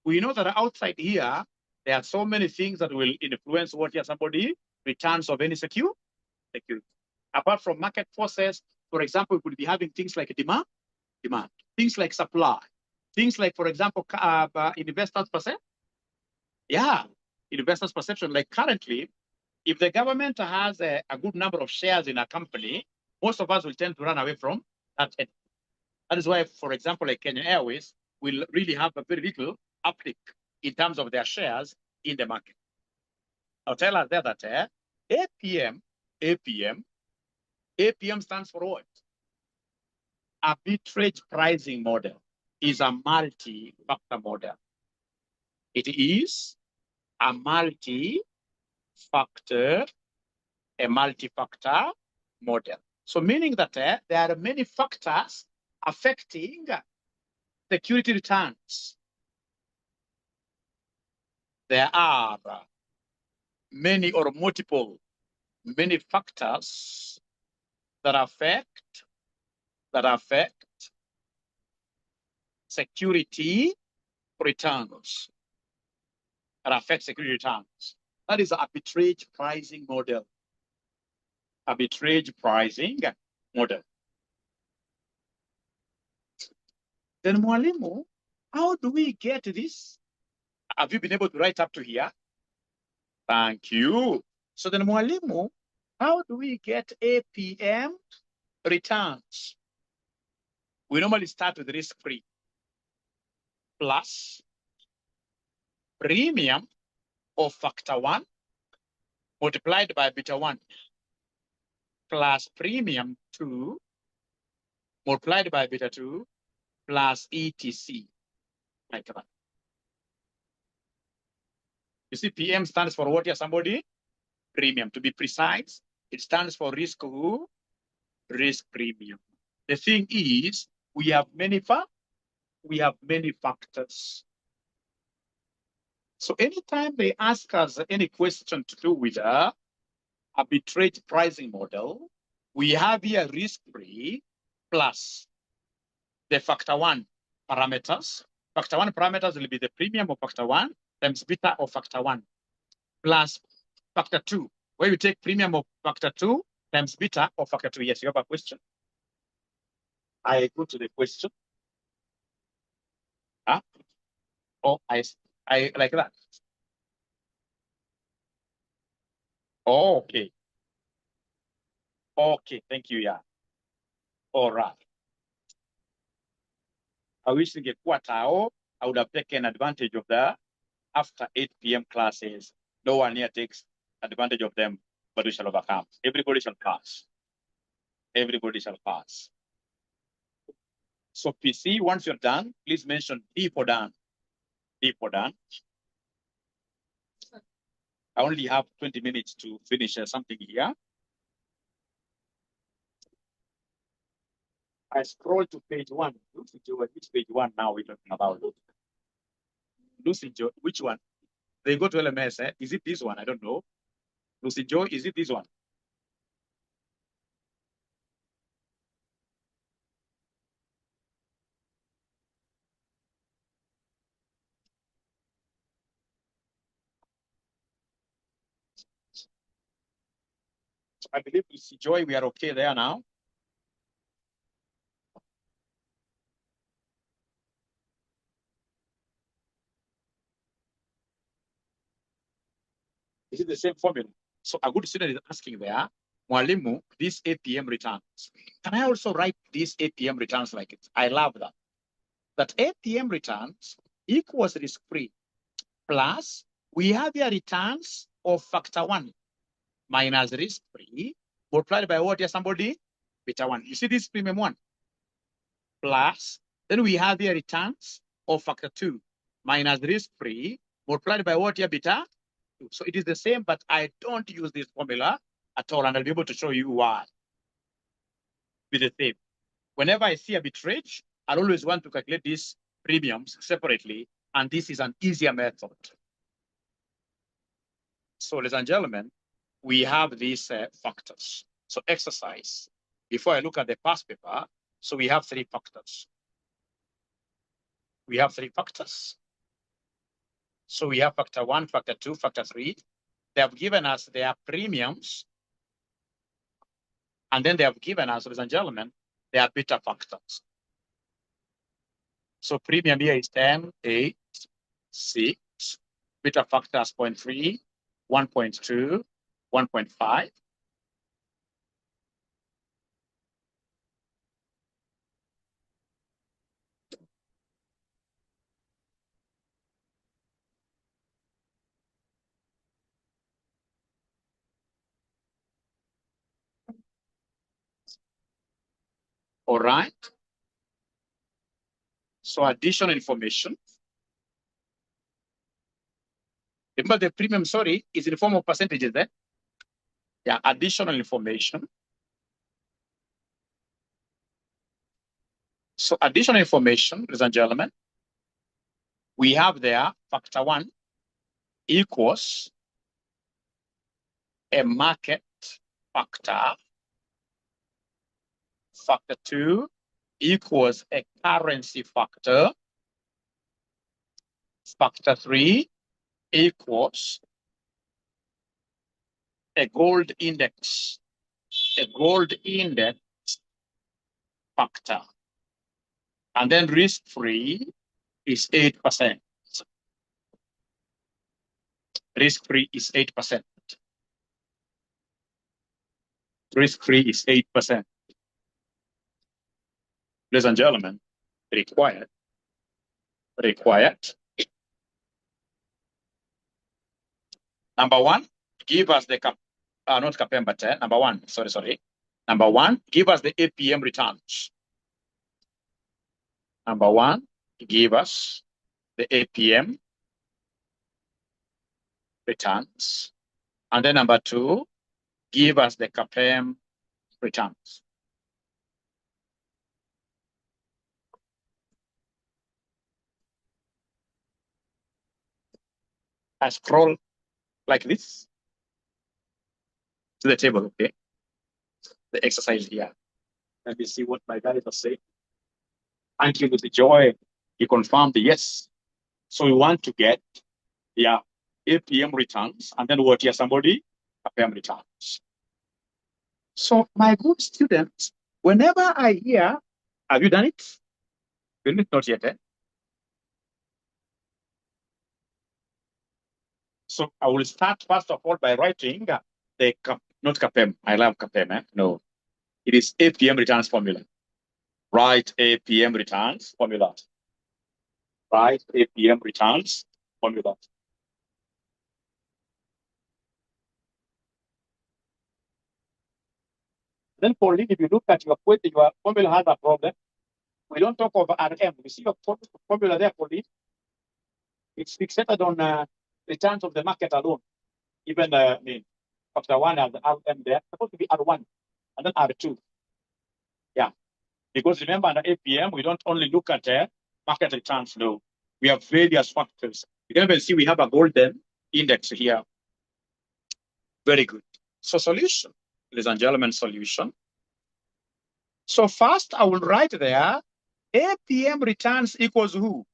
We know that outside here, there are so many things that will influence what somebody returns of any security. Apart from market forces, for example, we could be having things like demand, things like supply, things like, for example, investors' perception. Yeah, investors' perception. Like currently, if the government has a good number of shares in a company, most of us will tend to run away from that. That is why, for example, like Kenya Airways will really have a very little uptick in terms of their shares in the market. I'll tell us there that APM stands for what? Arbitrage pricing model is a multi-factor model. It is a multi-factor model. So meaning that there are many factors affecting security returns. There are many or many factors that affect security returns. That is arbitrage pricing model. Arbitrage pricing model. Then Mwalimu, how do we get this? Have you been able to write up to here? Thank you. So then Mwalimu, how do we get APM returns? We normally start with risk-free plus premium of factor 1 multiplied by beta 1 plus premium 2 multiplied by beta 2 plus etc. Like that. You see, PM stands for what here, somebody? Premium. To be precise, it stands for risk who? Risk premium. The thing is, we have many factors. So anytime they ask us any question to do with a arbitrage pricing model, we have here risk-free plus the factor 1 parameters. Factor 1 parameters will be the premium of factor 1 times beta of factor 1 plus factor 2, where you take premium of factor 2 times beta of factor 2. Yes, you have a question? I go to the question. Huh? Oh, I like that. Oh, okay. Okay, thank you, yeah. All right. I wish to get quarter. I would have taken advantage of the after 8 p.m. classes. No one here takes advantage of them, but we shall overcome. Everybody shall pass. Everybody shall pass. So PC, once you're done, please mention D for done. D for done. I only have 20 minutes to finish something here. I scroll to page 1. Lucy Joe, which page 1 now we're talking about? Lucy Joe, which one? They go to LMS. Is it this one? I don't know. Lucy Joe, is it this one? So I believe Lucy Joy, we are okay there now. Is it the same formula? So a good student is asking there, Mwalimu, these APM returns. Can I also write these APM returns like it? I love that. That APM returns equals risk-free plus we have here returns of factor 1 minus risk-free multiplied by what here, somebody? Beta 1. You see this premium 1 plus, then we have here returns of factor 2 minus risk-free multiplied by what here, beta 2. So it is the same, but I don't use this formula at all, and I'll be able to show you why. Be the same. Whenever I see arbitrage, I'll always want to calculate these premiums separately, and this is an easier method. So, ladies and gentlemen, we have these factors. So exercise, before I look at the past paper, so we have 3 factors. We have 3 factors. So we have factor 1, factor 2, factor 3. They have given us their premiums. And then they have given us, ladies and gentlemen, their beta factors. So premium here is 10, 8, 6. Beta factors 0.3, 1.2, 1.5. All right. So additional information. Remember the premium, sorry, is in the form of percentages there. Yeah, additional information. So additional information, ladies and gentlemen, we have there factor 1 equals a market factor. Factor 2 equals a currency factor. Factor 3 equals a gold index. A gold index factor. And then risk-free is 8%. Risk-free is 8%. Risk-free is 8%. Ladies and gentlemen, required Number one, give us the not 𝐶𝐵M, but number one, sorry. Number one, give us the APM returns. Number one, give us the APM returns. And then number two, give us the 𝐶𝐵M returns. I scroll like this to the table, okay? The exercise here. Let me see what my guys are saying. Until with the joy, he confirmed the yes. So we want to get APM returns, and then what here somebody? 𝐶𝐵M returns. So my good students, whenever I hear, have you done it? Not yet, eh? So I will start first of all by writing not 𝐶𝐵M. I love 𝐶𝐵M, eh? No. It is APM returns formula. Write APM returns formula. Write APM returns formula. Then for if you look at your formula has a problem. We don't talk of RM. You see your formula there, for it's fixated on returns of the market alone. Even factor one has the RM there. It's supposed to be R1 and then R2. Yeah. Because remember, under APM, we don't only look at market returns, no. We have various factors. You can even see we have a golden index here. Very good. So solution, ladies and gentlemen, solution. So first, I will write there, APM returns equals who?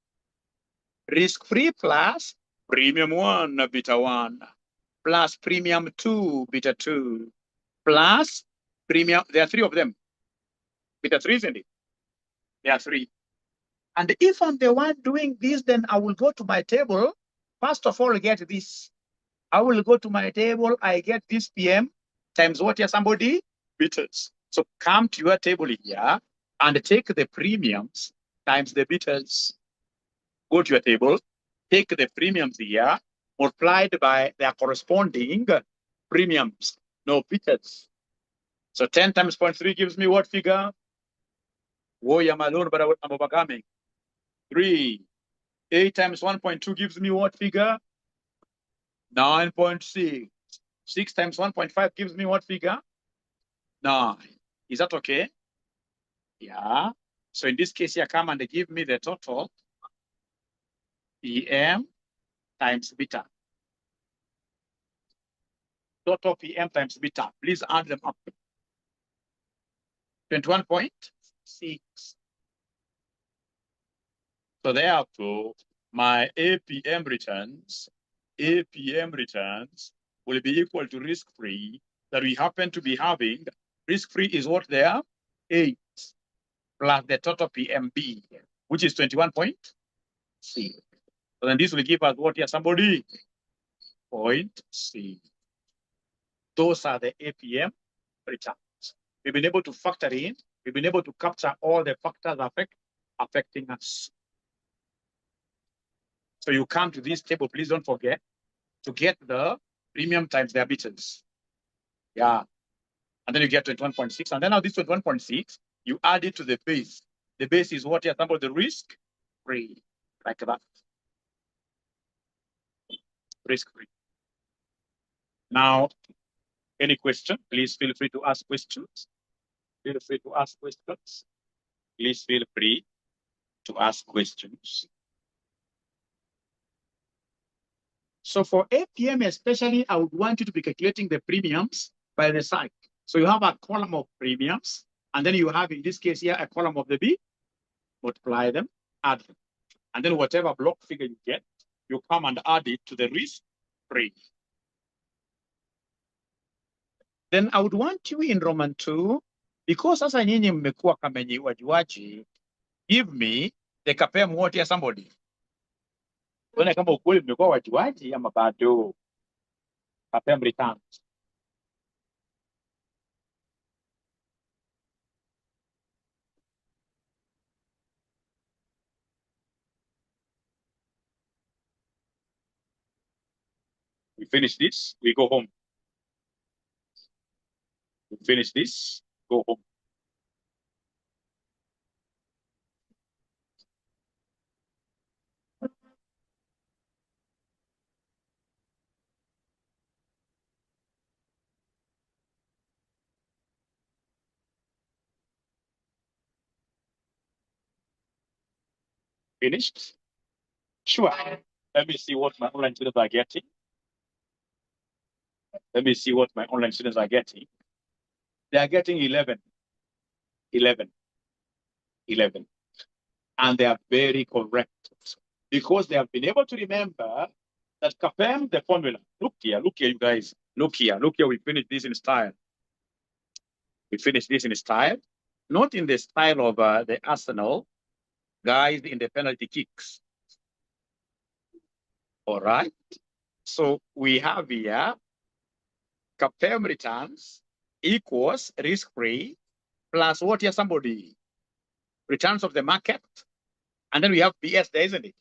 Risk-free plus premium 1, beta 1, plus premium 2, beta 2, plus premium, there are three of them. Beta 3, isn't it? There are three. And if I'm the one doing this, then I will go to my table. First of all, get this. I will go to my table. I get this PM times what here, somebody? Betas. So come to your table here and take the premiums times the betas. Go to your table, take the premiums here, multiplied by their corresponding premiums, no betas. So 10 times 0.3 gives me what figure? Whoa, I'm alone, but I'm overcoming. 3. 8 times 1.2 gives me what figure? 9.6. 6 times 1.5 gives me what figure? 9. Is that okay? Yeah. So in this case here, come and give me the total PM times beta. Total PM times beta. Please add them up. 21.6. So therefore, my APM returns will be equal to risk-free that we happen to be having. Risk-free is what there? 8 plus the total PMB, which is 21.6. So then this will give us what here, somebody? 0.6. Those are the APM returns. We've been able to factor in, we've been able to capture all the factors affecting us. So you come to this table, please don't forget to get the premium times their betas. Yeah. And then you get 21.6. And then now this 21.6, you add it to the base. The base is what here, sample the risk-free, like that. Risk-free. Now, any question, please feel free to ask questions. Feel free to ask questions. Please feel free to ask questions. So for APM especially, I would want you to be calculating the premiums by the side. So you have a column of premiums, and then you have, in this case here, a column of the B, multiply them, add them. And then whatever block figure you get, you come and add it to the risk-free. Then I would want you in Roman 2, because sasa nyinyi mmekuwa kama wajuaji, give me the 𝐶𝐵M what here somebody. Tuone kama ukweli mmekuwa wajuaji ama bado. 𝐶𝐵M returns. We finish this, we go home. We finish this, go home. Finished? Sure. Let me see what my online students are getting. Let me see what my online students are getting. They are getting 11. 11. 11. And they are very correct because they have been able to remember that 𝐶𝐓, the formula. Look here, you guys. Look here, we finished this in style. We finished this in style, not in the style of the Arsenal guys in the penalty kicks. All right. So we have here 𝐶𝐓 returns equals risk-free plus what here, somebody? Returns of the market. And then we have PS there, isn't it?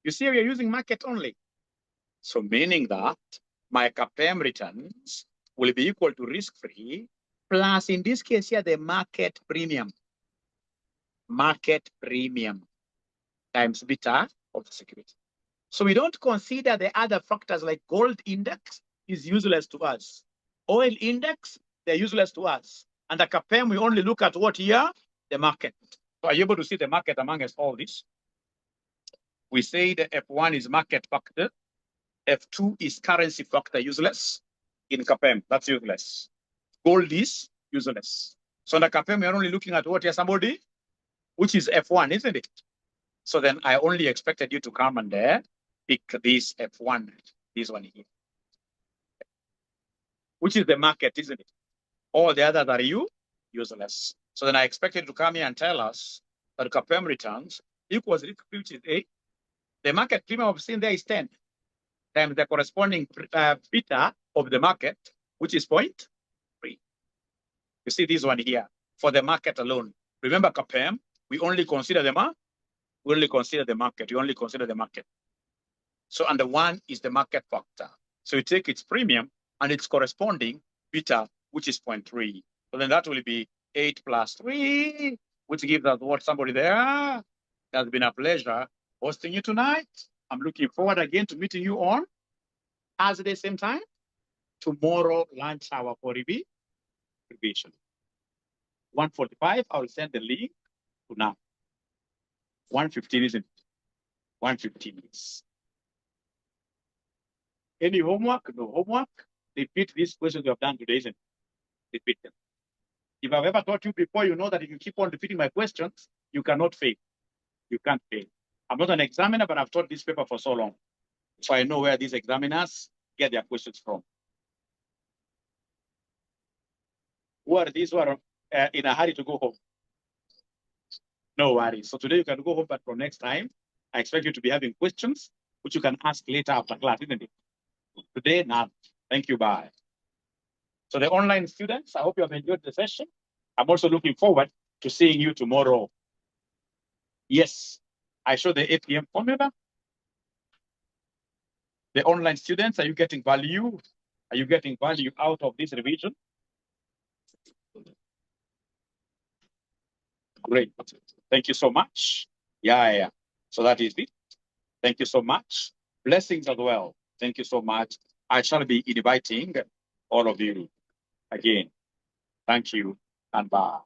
You see, we are using market only. So meaning that my 𝐶𝐓 returns will be equal to risk-free plus, in this case here, the market premium. Market premium times beta of the security. So we don't consider the other factors like gold index is useless to us. Oil index, they're useless to us. And the 𝐶𝐓, we only look at what here? The market. So are you able to see the market amongst all this? We say the F1 is market factor. F2 is currency factor, useless. In 𝐶𝐓, that's useless. Gold is useless. So in the 𝐶𝐓, we're only looking at what here, somebody? Which is F1, isn't it? So then I only expected you to come and pick this F1, this one here. Which is the market, isn't it? All the others are useless. So then I expected to come here and tell us that 𝐶𝐓 returns equals risk-free, which is 8. The market premium of sin there is 10 times the corresponding beta of the market, which is 0.3. You see this one here for the market alone. Remember 𝐶𝐓, we only consider the market. We only consider the market. You only consider the market. So and the one is the market factor. So you take its premium and its corresponding beta, which is 0.3. So then that will be 8 plus 3, which gives us what, somebody there? It has been a pleasure hosting you tonight. I'm looking forward again to meeting you on Thursday, same time. Tomorrow, lunch hour for revision. 1:45, I will send the link to now. 1:15, isn't it? 1:15 is. Any homework? No homework. Repeat these questions you have done today, isn't it? Repeat them. If I've ever taught you before, you know that if you keep on repeating my questions, you cannot fail. You can't fail. I'm not an examiner, but I've taught this paper for so long. So I know where these examiners get their questions from. Who are these who are in a hurry to go home? No worries. So today you can go home, but from next time, I expect you to be having questions, which you can ask later after class, isn't it? Today, none. Thank you, bye. So the online students, I hope you have enjoyed the session. I'm also looking forward to seeing you tomorrow. Yes, I show the AFM formula. The online students, are you getting value? Are you getting value out of this revision? Great. Thank you so much. Yeah. So that is it. Thank you so much. Blessings as well. Thank you so much. I shall be inviting all of you again. Thank you and bye.